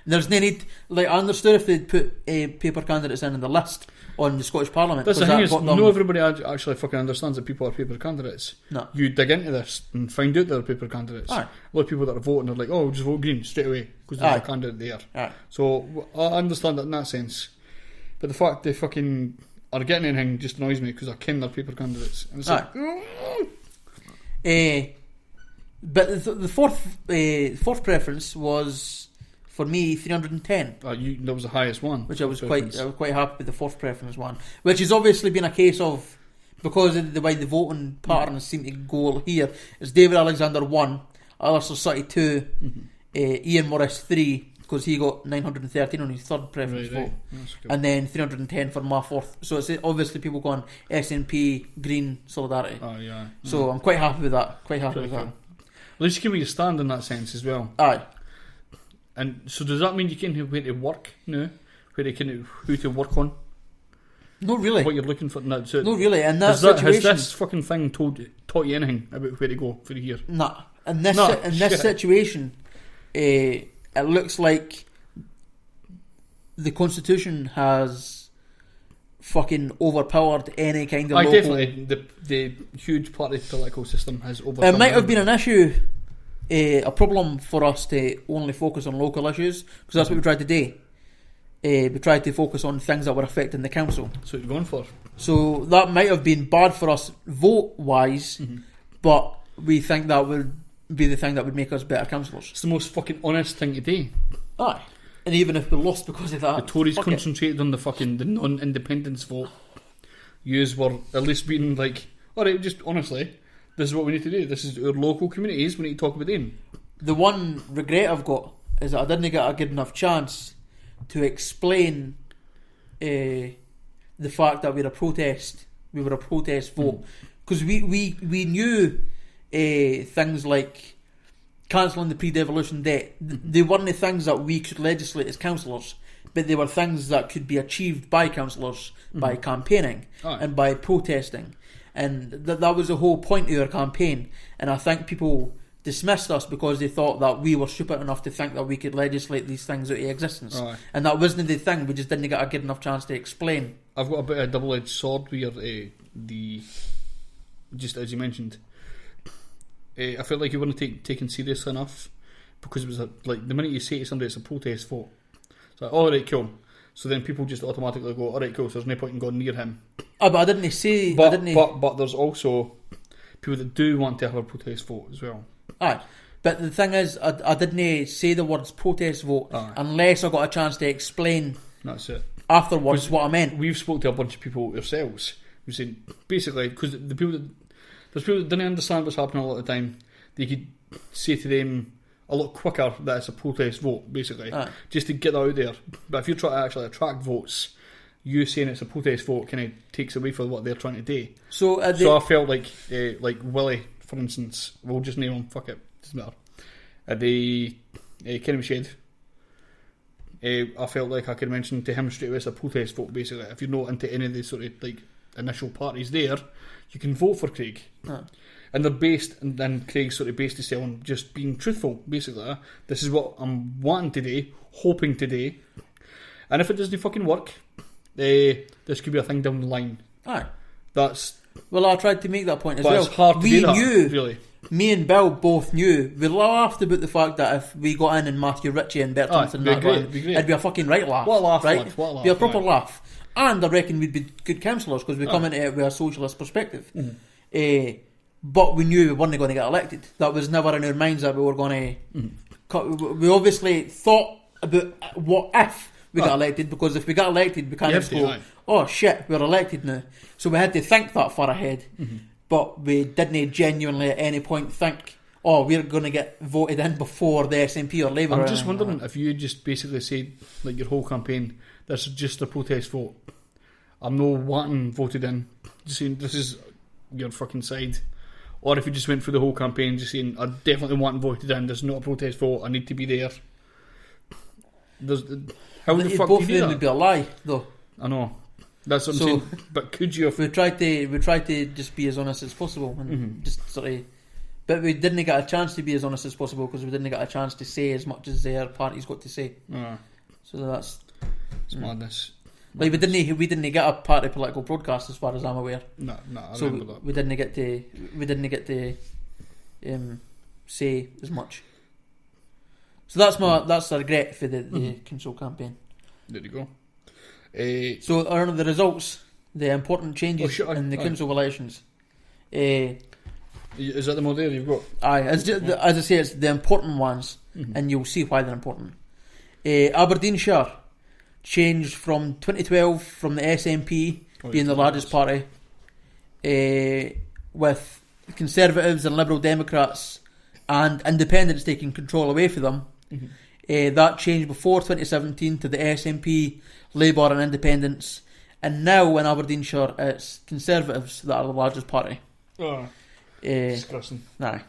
There's no need. Like, I understood if they'd put paper candidates in the list on the Scottish Parliament. That's the thing is, not everybody actually fucking understands that people are paper candidates. No. You dig into this and find out they're paper candidates. Aye. A lot of people that are voting are like, oh, we'll just vote Green straight away because there's a candidate there. Aye. So I understand that in that sense. But the fact they fucking are getting anything just annoys me because I ken they're paper candidates. And it's like, but the fourth preference was for me 310. That was the highest one, which I was quite happy with the fourth preference one, which has obviously been a case of because of the way the voting patterns seem to go here. It's David Alexander 1, Alistair Sutty 2, Ian Morris 3 because he got 913 on his third preference vote, and then 310 for my fourth. So it's obviously people going SNP, Green, Solidarity. So I'm quite happy with that. At least you give me a stand in that sense as well. Aye. And so does that mean you can where to work now? Who to work on? Not really. What you're looking for? No, so not really. And that situation, has this fucking thing taught you anything about where to go for the year? Nah. In this situation, it looks like the Constitution has fucking overpowered any kind of local... Definitely. The huge party political system has overpowered... It might have been an issue, a problem for us to only focus on local issues, because that's what we tried to do. We tried to focus on things that were affecting the council. So what you're going for? So that might have been bad for us vote-wise, but we think that would be the thing that would make us better councillors. It's the most fucking honest thing to do. Aye. And even if we lost because of that, the Tories concentrated on the non-independence vote. Yous were at least being like, alright, just honestly, this is what we need to do. This is our local communities, we need to talk about them. The one regret I've got is that I didn't get a good enough chance to explain the fact that we were a protest vote. Because we knew things like cancelling the pre-devolution debt. They weren't the things that we could legislate as councillors, but they were things that could be achieved by councillors by campaigning and by protesting. And that was the whole point of our campaign. And I think people dismissed us because they thought that we were stupid enough to think that we could legislate these things out of existence. And that wasn't the thing. We just didn't get a good enough chance to explain. I've got a bit of a double-edged sword where just as you mentioned, I felt like you weren't taken seriously enough because it was like the minute you say to somebody it's a protest vote, it's like, alright, cool. So then people just automatically go, alright, cool, so there's no point in going near him. But I didn't say... But there's also people that do want to have a protest vote as well. Aye. But the thing is, I didn't say the words protest vote unless I got a chance to explain That's it. afterwards what I meant. We've spoke to a bunch of people ourselves who said, basically, because there's people that didn't understand what's happening a lot of the time, they could say to them a lot quicker that it's a protest vote, basically, just to get that out there. But if you're trying to actually attract votes, you saying it's a protest vote kind of takes away from what they're trying to do. So I felt like Willie, for instance, we'll just name him, fuck it, doesn't matter. At the Kenny Shed, I felt like I could mention to him straight away it's a protest vote, basically. If you're not into any of the sort of like initial parties there, you can vote for Craig. And they're based, and then Craig's sort of based his on just being truthful, basically. This is what I'm wanting to do, hoping to do. And if it doesn't fucking work, this could be a thing down the line. Well, I tried to make that point as well. It's hard to do that, really. Me and Bill both knew. We laughed about the fact that if we got in and Matthew Ritchie and Bert Thompson it'd be a fucking right laugh. What a laugh, right? Lad, what a laugh, be a proper laugh. And I reckon we'd be good councillors because we come into it with a socialist perspective. But we knew we weren't going to get elected. That was never in our minds that we were going to... We obviously thought about what if we got elected, because if we got elected we can't just go, oh shit, we're elected now. So we had to think that far ahead. But we didn't genuinely at any point think, oh, we're going to get voted in before the SNP or Labour. I'm or just anything wondering like if you just basically said, like, your whole campaign, this is just a protest vote. I'm no wanting voted in, just saying this is your fucking side. Or if you just went through the whole campaign just saying, I definitely want voted in, there's not a protest vote, I need to be there. How the fuck both do of you do them that? would be a lie, though. I know. That's what I'm So- saying. But could you have... We tried to just be as honest as possible and just sort of, but we didn't get a chance to be as honest as possible because we didn't get a chance to say as much as their party's got to say. So that's It's madness. like we didn't get a party political broadcast as far as I'm aware. No, I So remember that. we didn't get to say as much. So that's a regret for the Council campaign. There you go. So are the results, the important changes sure, in the aye. council elections. Is that the more there you've got? Aye, as I say, it's the important ones, and you'll see why they're important. Aberdeenshire changed from 2012 from the SNP being the largest party, with Conservatives and Liberal Democrats and Independents taking control away from them. That changed before 2017 to the SNP, Labour and Independents, and now in Aberdeenshire it's Conservatives that are the largest party. Oh, disgusting. Aye.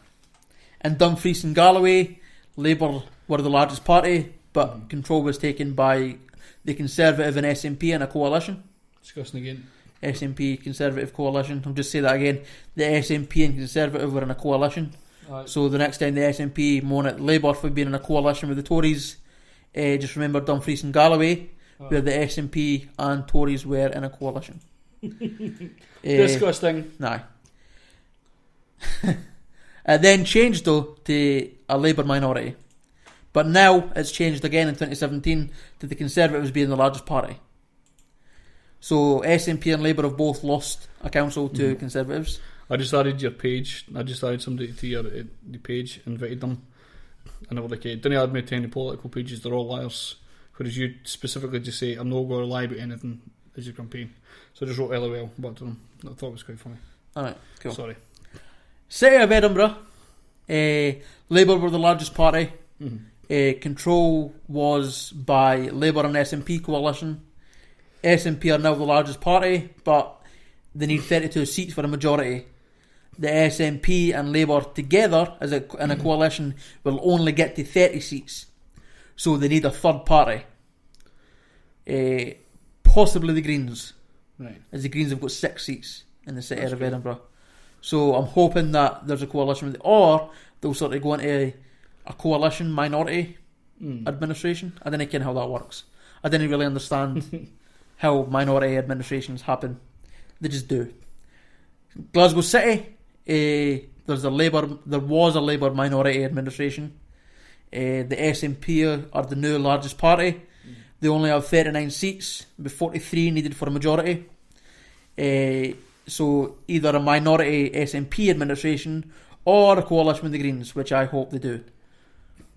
In Dumfries and Galloway, Labour were the largest party, but control was taken by the Conservative and SNP in a coalition. Disgusting again. SNP Conservative coalition. I'll just say that again. The SNP and Conservative were in a coalition. So the next time the SNP moan at Labour for being in a coalition with the Tories, just remember Dumfries and Galloway, where the SNP and Tories were in a coalition. Disgusting. Nah. It then changed though to a Labour minority, but now it's changed again in 2017 to the Conservatives being the largest party. So SNP and Labour have both lost a council to Conservatives. I just added your page. I just added somebody to your the page, invited them, and they were like, "Don't add me to any political pages. They're all liars." Whereas you specifically just say, "I'm not going to lie about anything as your campaign." So I just wrote LOL back to them. I thought it was quite funny. Alright, cool. Sorry. City of Edinburgh, Labour were the largest party. Control was by Labour and SNP coalition. SNP are now the largest party, but they need 32 seats for a majority. The SNP and Labour together as in a coalition will only get to 30 seats. So they need a third party. Possibly the Greens. Right. As the Greens have got 6 seats in the city of Edinburgh. So I'm hoping that there's a coalition with or they'll sort of go into a coalition minority administration. I don't know how that works. I didn't really understand how minority administrations happen. They just do. Glasgow City, there was a Labour minority administration. The SNP are the new largest party. They only have 39 seats, with 43 needed for a majority. So either a minority SNP administration or a coalition with the Greens, which I hope they do.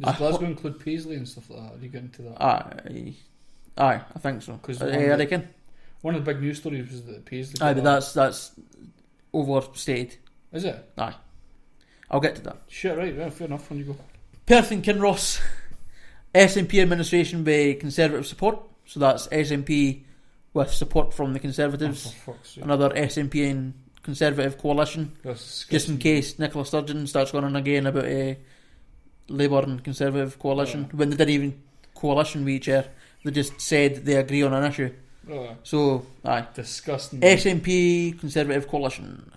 Does Glasgow include Paisley and stuff like that? Are you getting to that? Aye, I think so. Because I reckon. one of the big news stories was that Paisley. Aye, but that's overstated. Is it? Aye, I'll get to that. Shit, right, yeah, fair enough. When you go. Perth and Kinross, SNP administration with Conservative support. So that's SNP with support from the Conservatives. For fuck's sake. Another SNP and Conservative coalition. That's Just in case Nicola Sturgeon starts going on again about a Labour and Conservative coalition. When they didn't even coalition with each other. They just said they agree on an issue. So, aye. Disgusting. SNP Conservative coalition.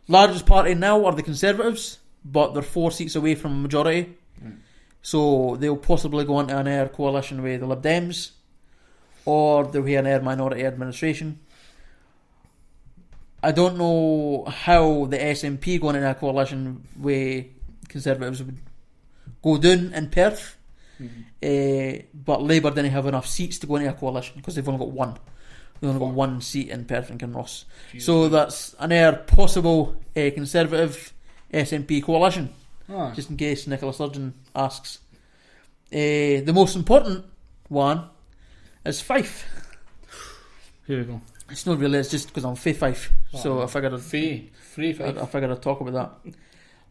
Largest party now are the Conservatives, but they're 4 seats away from a majority. So they'll possibly go into an air coalition with the Lib Dems, or they'll have an air minority administration. I don't know how the SNP going into a coalition with Conservatives would go down in Perth. But Labour didn't have enough seats to go into a coalition because they've only got one. They've only got 1 seat in Perth and Kinross. So that's an air possible Conservative SNP coalition. Just in case Nicola Sturgeon asks. The most important one is Fife. Here we go. It's not really, it's just because I'm Fife. So I figured Free Fife. I figured I'd talk about that.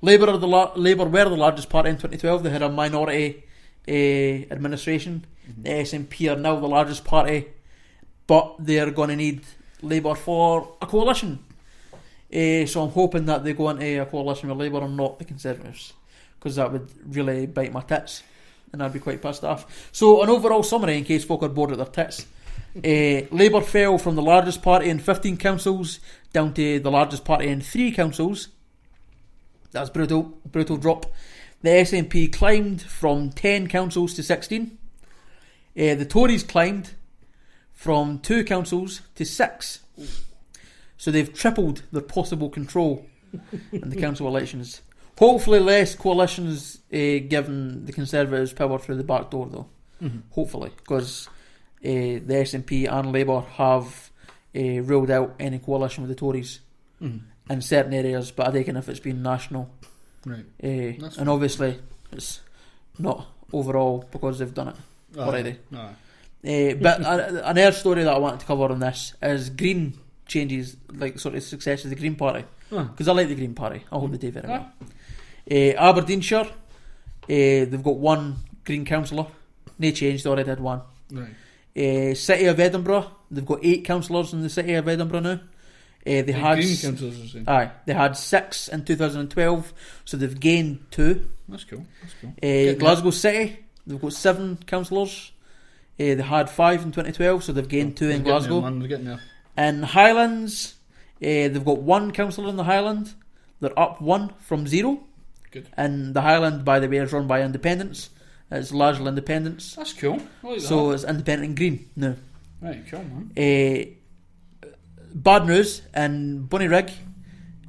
Labour were the largest party in 2012. They had a minority administration. The SNP are now the largest party, but they're going to need Labour for a coalition. So I'm hoping that they go into a coalition with Labour and not the Conservatives, because that would really bite my tits and I'd be quite pissed off. So an overall summary, in case folk are bored of their tits. Labour fell from the largest party in 15 councils down to the largest party in 3 councils. That's brutal drop. The SNP climbed from 10 councils to 16. The Tories climbed from 2 councils to 6. So they've tripled their possible control in the council elections. Hopefully less coalitions giving the Conservatives power through the back door, though. Hopefully, because the SNP and Labour have ruled out any coalition with the Tories in certain areas, but I reckon if it's been national, right, and obviously it's not overall because they've done it already. But an air story that I wanted to cover on this is Green changes, like sort of success of the Green Party, because I like the Green Party. I hope they do very well. Aberdeenshire, they've got 1 Green councillor. No change, they already had 1. Right. City of Edinburgh, they've got 8 councillors in the City of Edinburgh now. They had Green councillors, they had 6 in 2012, so they've gained 2. That's cool. Glasgow City, they've got 7 councillors. They had 5 in 2012, so they've gained 2 in Glasgow. They're getting there. In Highlands, they've got 1 councillor in the Highland. They're up 1 from 0. Good. And the Highland, by the way, is run by independents. It's largely independents. That's cool. I like so that. It's independent and green now. Right, cool, man. Bad news in Bunnyrig,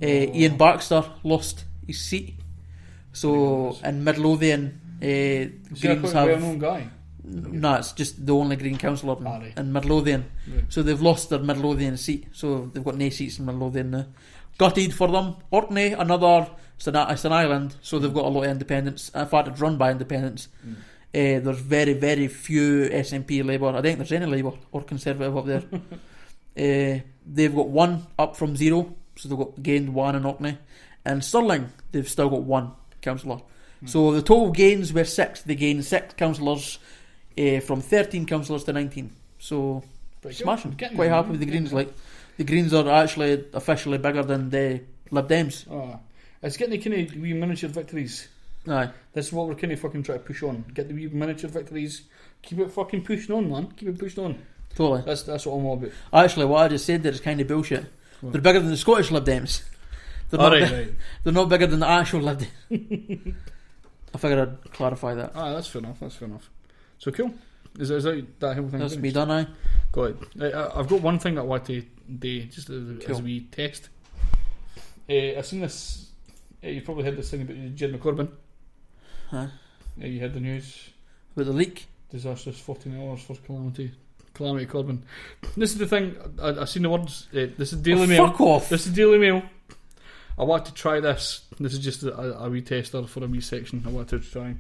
Ian Baxter lost his seat. So in Midlothian, Greens have... well-known guy? No, it's just the only Green councillor in Midlothian. Right. So they've lost their Midlothian seat. So they've got no seats in Midlothian now. Gutted for them. Orkney, another... It's an island, so they've got a lot of independents. In fact, it's run by independents. There's very, very few SNP Labour. I don't think there's any Labour or Conservative up there. They've got 1 up from 0, so they've got gained 1 in Orkney. And Stirling, they've still got 1 councillor. So the total gains were 6. They gained 6 councillors from 13 councillors to 19. So smashing. Quite happy with the Greens. Like the Greens are actually officially bigger than the Lib Dems. It's getting the kind of wee miniature victories. Aye. This is what we're kind of fucking trying to push on. Get the wee miniature victories. Keep it fucking pushing on, man. Keep it pushing on. Totally. That's what I'm all about. Actually, what I just said there is kind of bullshit. What? They're bigger than the Scottish Lib Dems. They're not bigger than the actual Lib Dems. I figured I'd clarify that. That's fair enough. So cool. Is that whole thing? That's me done, aye. Got it. I've got one thing that I want to do, just as a wee test. I've seen this... you probably heard this thing about Jeremy Corbyn. You heard the news about the leak. Disastrous 14 hours for Calamity Corbyn. This is the thing. I've seen the words. This is Daily Mail. Fuck off. This is Daily Mail. I want to try this. This is just a wee tester for a wee section. I want to try.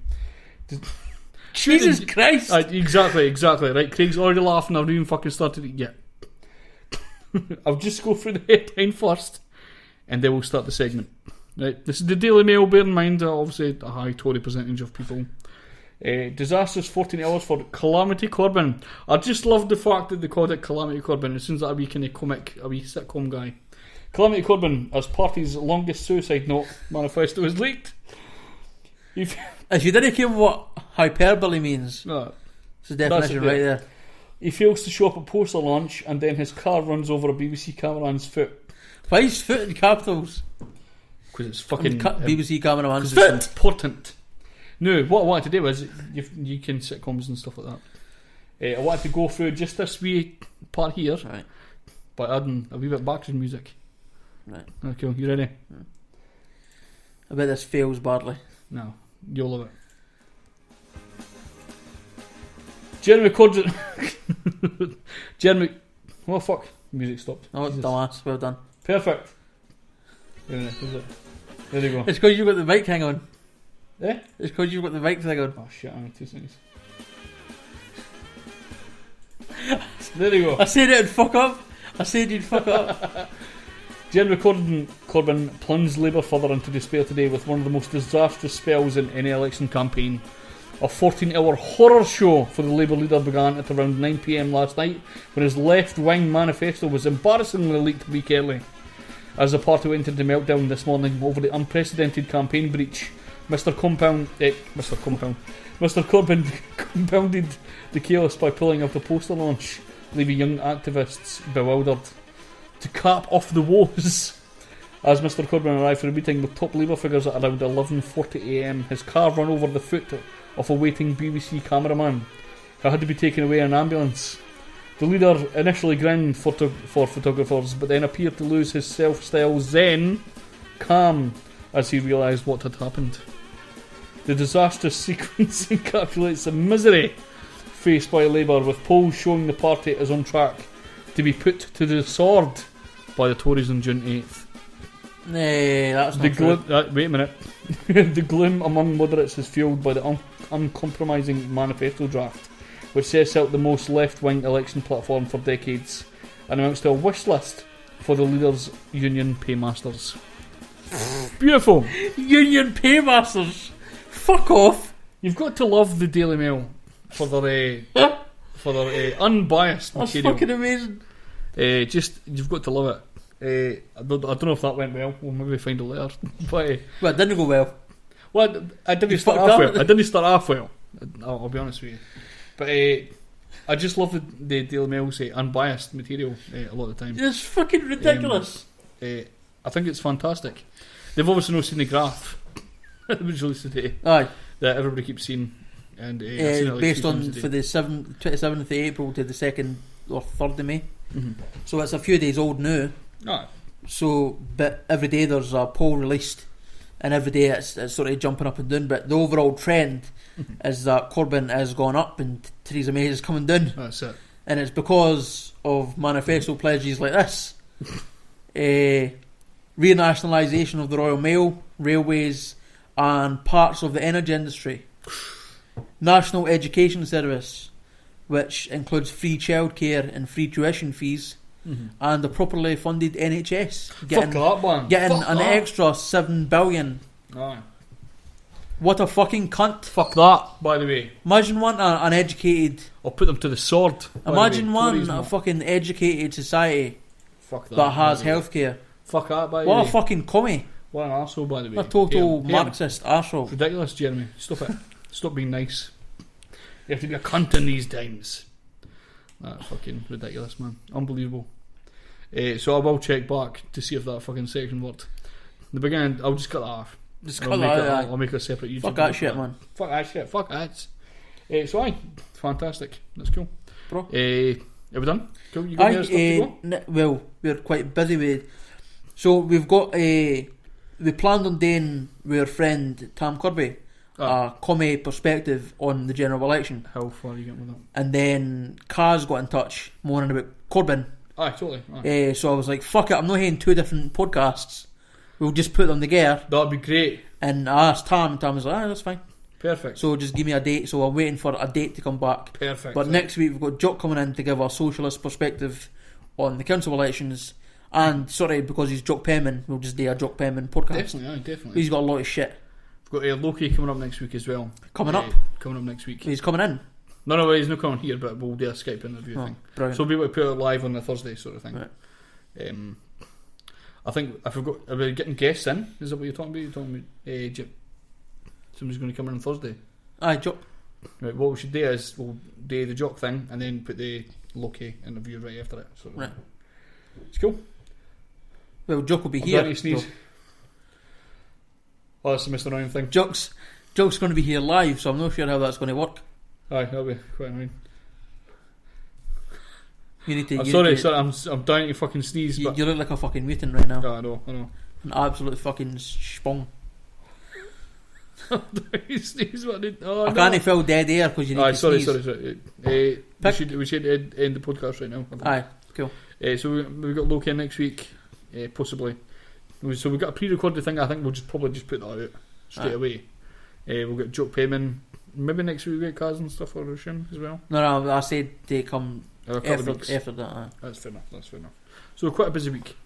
Jesus Christ. Exactly. Right, Craig's already laughing. I've not even fucking started it yet. I'll just go through the headline first, and then we'll start the segment. Right, this is the Daily Mail. Bear in mind, obviously, a high Tory percentage of people. Disastrous 14 hours for Calamity Corbyn. I just loved the fact that they called it Calamity Corbyn. It seems like a wee kind of a wee sitcom guy. Calamity Corbyn, as party's longest suicide note manifesto, is leaked. If you didn't care what hyperbole means, it's the definition right there. He fails to show up at poster launch, and then his car runs over a BBC cameraman's foot. Why is foot in capitals? Because it's fucking BBC cameraman's foot. It's important. No, what I wanted to do is you can sitcoms and stuff like that. I wanted to go through just this wee part here, right, by adding a wee bit of background music. Right. Okay, you ready? I bet this fails badly. No, you'll love it. Jeremy Corbyn. Jeremy. Oh fuck! Music stopped. Oh, dumbass. Well done. Perfect. There you go. It's because you've got the mic hang on. Eh? It's because you've got the mic thing on. Oh shit, I need 2 seconds. There you go. I said it'd fuck up. I said you'd fuck up. Jeremy Corbyn plunged Labour further into despair today with one of the most disastrous spells in any election campaign. A 14-hour horror show for the Labour leader began at around 9 PM last night when his left-wing manifesto was embarrassingly leaked a week early. As the party went into meltdown this morning over the unprecedented campaign breach, Mr. Corbyn compounded the chaos by pulling off the poster launch, leaving young activists bewildered. To cap off the woes, as Mr. Corbyn arrived for a meeting with top Labour figures at around 11:40 AM, his car ran over the foot of a waiting BBC cameraman who had to be taken away in an ambulance. The leader initially grinned for photographers, but then appeared to lose his self-styled zen calm as he realised what had happened. The disastrous sequence encapsulates the misery faced by Labour, with polls showing the party is on track to be put to the sword by the Tories on June 8th. Nah, that's not true. Wait a minute. The gloom among moderates is fuelled by the uncompromising manifesto draft, which sets out the most left-wing election platform for decades and amounts to a wish list for the leader's union paymasters. Beautiful. Union paymasters. Fuck off. You've got to love the Daily Mail for their unbiased That's material. fucking amazing. You've got to love it. I don't know if that went well. We'll maybe find out later. But Well, it didn't go well. I didn't You start fucked off up. well. I didn't start off well. I'll be honest with you. But I just love the Daily Mail's unbiased material a lot of the time. It's fucking ridiculous. I think it's fantastic. They've obviously not seen the graph that was released today Aye. that everybody keeps seeing, and I've seen it like Based 3 times on today. for the 27th of April to the 2nd or 3rd of May. Mhm. So it's a few days old now. Aye. So, but every day there's a poll released, and every day it's sort of jumping up and down. But the overall trend is that Corbyn has gone up and Theresa May is coming down, That's it. and it's because of manifesto pledges like this: renationalisation of the Royal Mail, railways, and parts of the energy industry. National Education Service, which includes free childcare and free tuition fees, and a properly funded NHS. Fuck that, man. Getting Fuck an that. extra 7 billion. Aye. What a fucking cunt. Fuck that, by the way. Imagine wanting an educated... I'll put them to the sword. by the Imagine way. wanting Tories, a man. fucking educated society Fuck that. that has by the way. healthcare. Fuck that, by the What way. a fucking commie. What an arsehole, by the way. A total Him. Marxist arsehole. Ridiculous, Jeremy. Stop it. Stop being nice. You have to be a cunt in these times. That's fucking ridiculous, man. Unbelievable. So I will check back to see if that fucking section worked. In the beginning, I'll just cut that off. Just I'll cut make that it- out. I'll make a separate YouTube Fuck that video shit, for man. Fuck that shit. Fuck that. So aye, fantastic. That's cool. Bro. Are we done? Cool. You got any other stuff to go? Well, we're quite busy with... So we've got a... We planned on doing with our friend Tam Kirby a commie perspective on the general election. How far are you getting with that? And then Kaz got in touch moaning about Corbyn. Aye, totally. Aye. So I was like, fuck it, I'm not hearing 2 different podcasts. We'll just put them together. That'd be great. And I asked Tam, and Tam was like, that's fine. Perfect. So just give me a date. So I'm waiting for a date to come back. Perfect. But next week we've got Jock coming in to give a socialist perspective on the council elections. And sorry, because he's Jock Penman, we'll just do a Jock Penman podcast. Definitely, aye, definitely. He's got a lot of shit. We've got Loki coming up next week as well. Coming up? Coming up next week. He's coming in. No, he's not coming here, but we'll do a Skype interview Oh, thing. brilliant. So we'll be able to put it live on the Thursday sort of thing. Right. I think I forgot. Are we getting guests in? Is that what you're talking about? You're talking about somebody's going to come in on Thursday. Aye, Jock. Right. What we should do is we'll do the Jock thing and then put the Loki interview right after it. Sort of. Right. It's cool. Well, Jock will be I'm here. going to sneeze. so Oh, that's the Mr. Ryan thing. Jock's going to be here live, so I'm not sure how that's going to work. Aye, that'll be quite annoying. You need to. I'm you sorry, need to- I'm dying to fucking sneeze, You, but you look like a fucking mutant right now. Oh, I know. An absolute fucking spong. I'm dying to sneeze, but I didn't. Oh, I no. can't feel dead air because you need Aye, to sorry. sneeze. We should end the podcast right now. Aye, cool. So we've got Loki in next week, possibly. So we've got a pre-recorded thing. I think we'll probably just put that out straight away. We'll get Jock Payman. Maybe next week we'll get Kaz and stuff for Russian as well. No, I said they come A couple of weeks. after that. Aye. That's fair enough. So quite a busy week.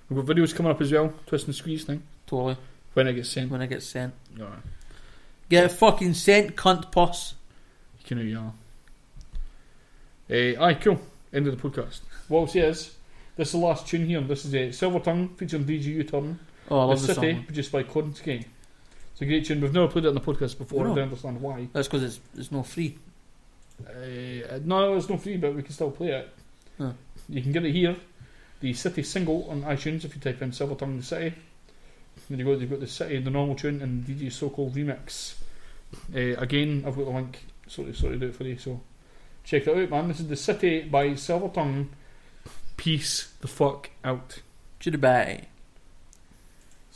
We've got videos coming up as well. Twist and squeeze thing. Totally. When it gets sent. When it gets sent. Alright. Get it fucking sent, cunt puss. You can know, yeah. Aye, cool. End of the podcast. What I'll say is, this is the last tune here. This is Silvertongue featuring DJ U-Turn. Oh, I love the the City, song. produced by Konnsky. It's a great tune. We've never played it on the podcast before. No. I don't understand why. That's because it's no free. No, it's not free, but we can still play it. Huh. You can get it here. The City single on iTunes if you type in Silvertongue the City. Then you've got the City, the normal tune, and DJ's so-called remix. Again, I've got the link. Sorry to do it for you. So check it out, man. This is the City by Silvertongue. Peace the fuck out. Goodbye.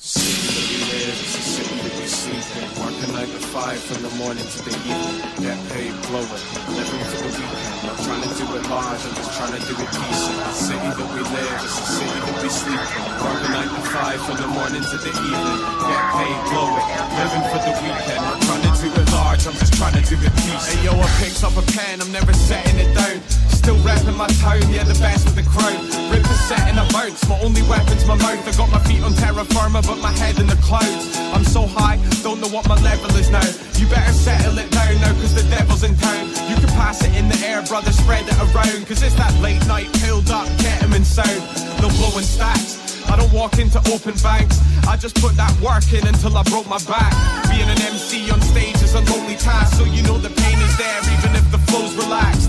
City that we live, it's a city that we sleep in. Working 9 to 5 from the morning to the evening. Get paid, blow it, living for the weekend. Not trying to do it large, I'm just trying to do it decent. The city that we live, it's a city that we sleep in. Working 9 to 5 from the morning to the evening. Get paid, blow it, living for the weekend. Not trying to do it large, I'm just trying to do it decent. Hey yo, I picked up a pen, I'm never setting it down. Still rapping my tone, yeah, the best with the crowd. Rip the set and I bounce, my only weapon's my mouth. I got my feet on terra firma, but my head in the clouds. I'm so high, don't know what my level is now. You better settle it down now, cause the devil's in town. You can pass it in the air, brother, spread it around. Cause it's that late night, pilled up, ketamine sound. No blowing stacks, I don't walk into open banks. I just put that work in until I broke my back. Being an MC on stage is a lonely task, so you know the pain is there even if the flow's relaxed.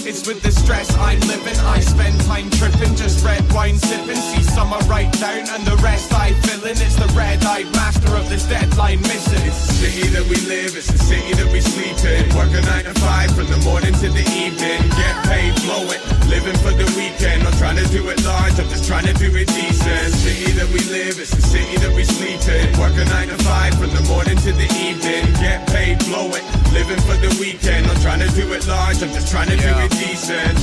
It's with the stress I'm living. I spend time tripping, just red wine sipping. See some I write down and the rest I fill in. It's the red-eyed master of this deadline missing. It's the city that we live, it's the city that we sleep in. Working 9 to 5 from the morning to the evening. Get paid, blow it, living for the weekend. Not trying to do it large, I'm just trying to do it decent. City that we live, it's the city that we sleep in. Working 9 to 5 from the morning to the evening. Get paid, blow it, living for the weekend. Not trying to do it large, I'm just trying to do it decent.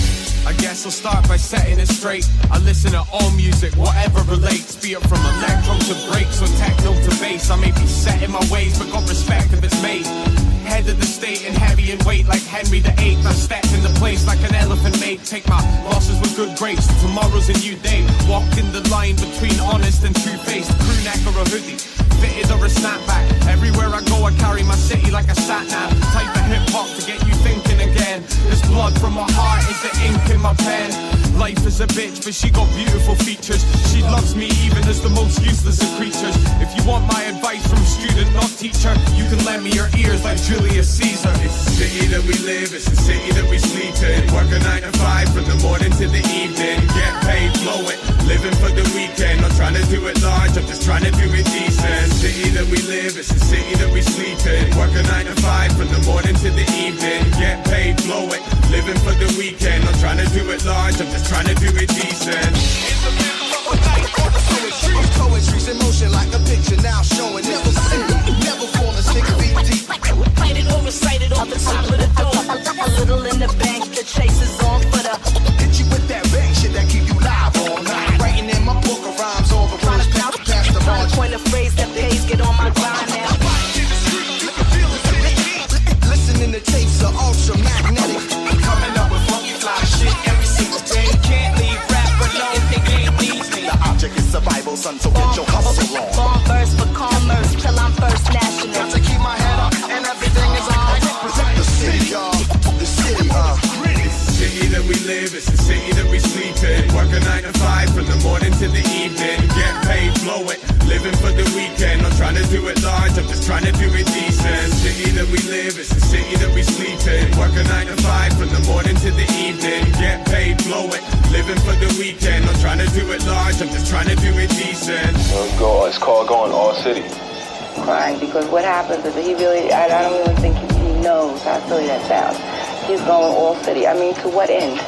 I guess I'll start by setting it straight. I listen to all music, whatever relates. Be it from electro to breaks or techno to bass. I may be set in my ways, but got respect if it's made. Head of the state and heavy in weight like Henry VIII. I step in the place like an elephant mate. Take my losses with good grace. Tomorrow's a new day. Walk in the line between honest and two-faced. Crew neck or a hoodie, fitted or a snapback. Everywhere I go I carry my city like a sat-nav. Type of hip-hop to get you thinking again. This blood from my heart is the ink in my pen. Life is a bitch but she got beautiful features. She loves me even as the most useless of creatures. If you want my advice from student not teacher, you can lend me your ears like Julius Caesar. It's the city that we live, it's the city that we sleep in. Working 9 to 5 from the morning to the evening. Get paid, blow it, living for the weekend. Not trying to do it large, I'm just trying to do it decent. City that we live, it's the city that we sleep in. Working 9 to 5 from the morning to the evening. Get paid, blow it, living for the weekend. Not trying to do it large, I'm just trying to do it decent. In the middle of a night on the poetry. Poetry's in motion like a picture now showing. Never seen, never falling, 6 feet deep. Cited or recited on the top of the dome. A little in the bank, the chase is on for the. Hit you with that bang shit that keep you live all night. Writing in my book of rhymes, all the words past the margin. Point a phrase that pays, get on my grind now. Listening to tapes are ultra magnetic. Coming up with funky fly shit every single day. Can't leave rap alone, the game needs me. The object is survival, son, so get your hustle on. Bomb verse for commerce till I'm first national. Got to keep my head up and everything is alright. Protect the city, y'all. The city, It's the city that we live, it's the city that we sleep in. Working 9 to 5 from the morning to the evening. Get paid, blow it, living for the weekend. Not trying to do it large, I'm just trying to do it decent. City that we live, it's the city that we sleep in. Working 9 to 5 from the morning to the evening. Get paid, blow it, living for the weekend. Not trying to do it large, I'm just trying to do it decent. It's called going all city. Crying because what happens is that I don't even think he knows how silly that sounds. He's going all city. I mean, to what end?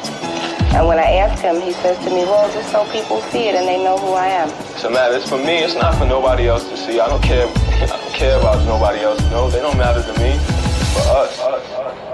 And when I ask him, he says to me, well, just so people see it and they know who I am. So, man, it's for me. It's not for nobody else to see. I don't care about nobody else. No, they don't matter to me. For us.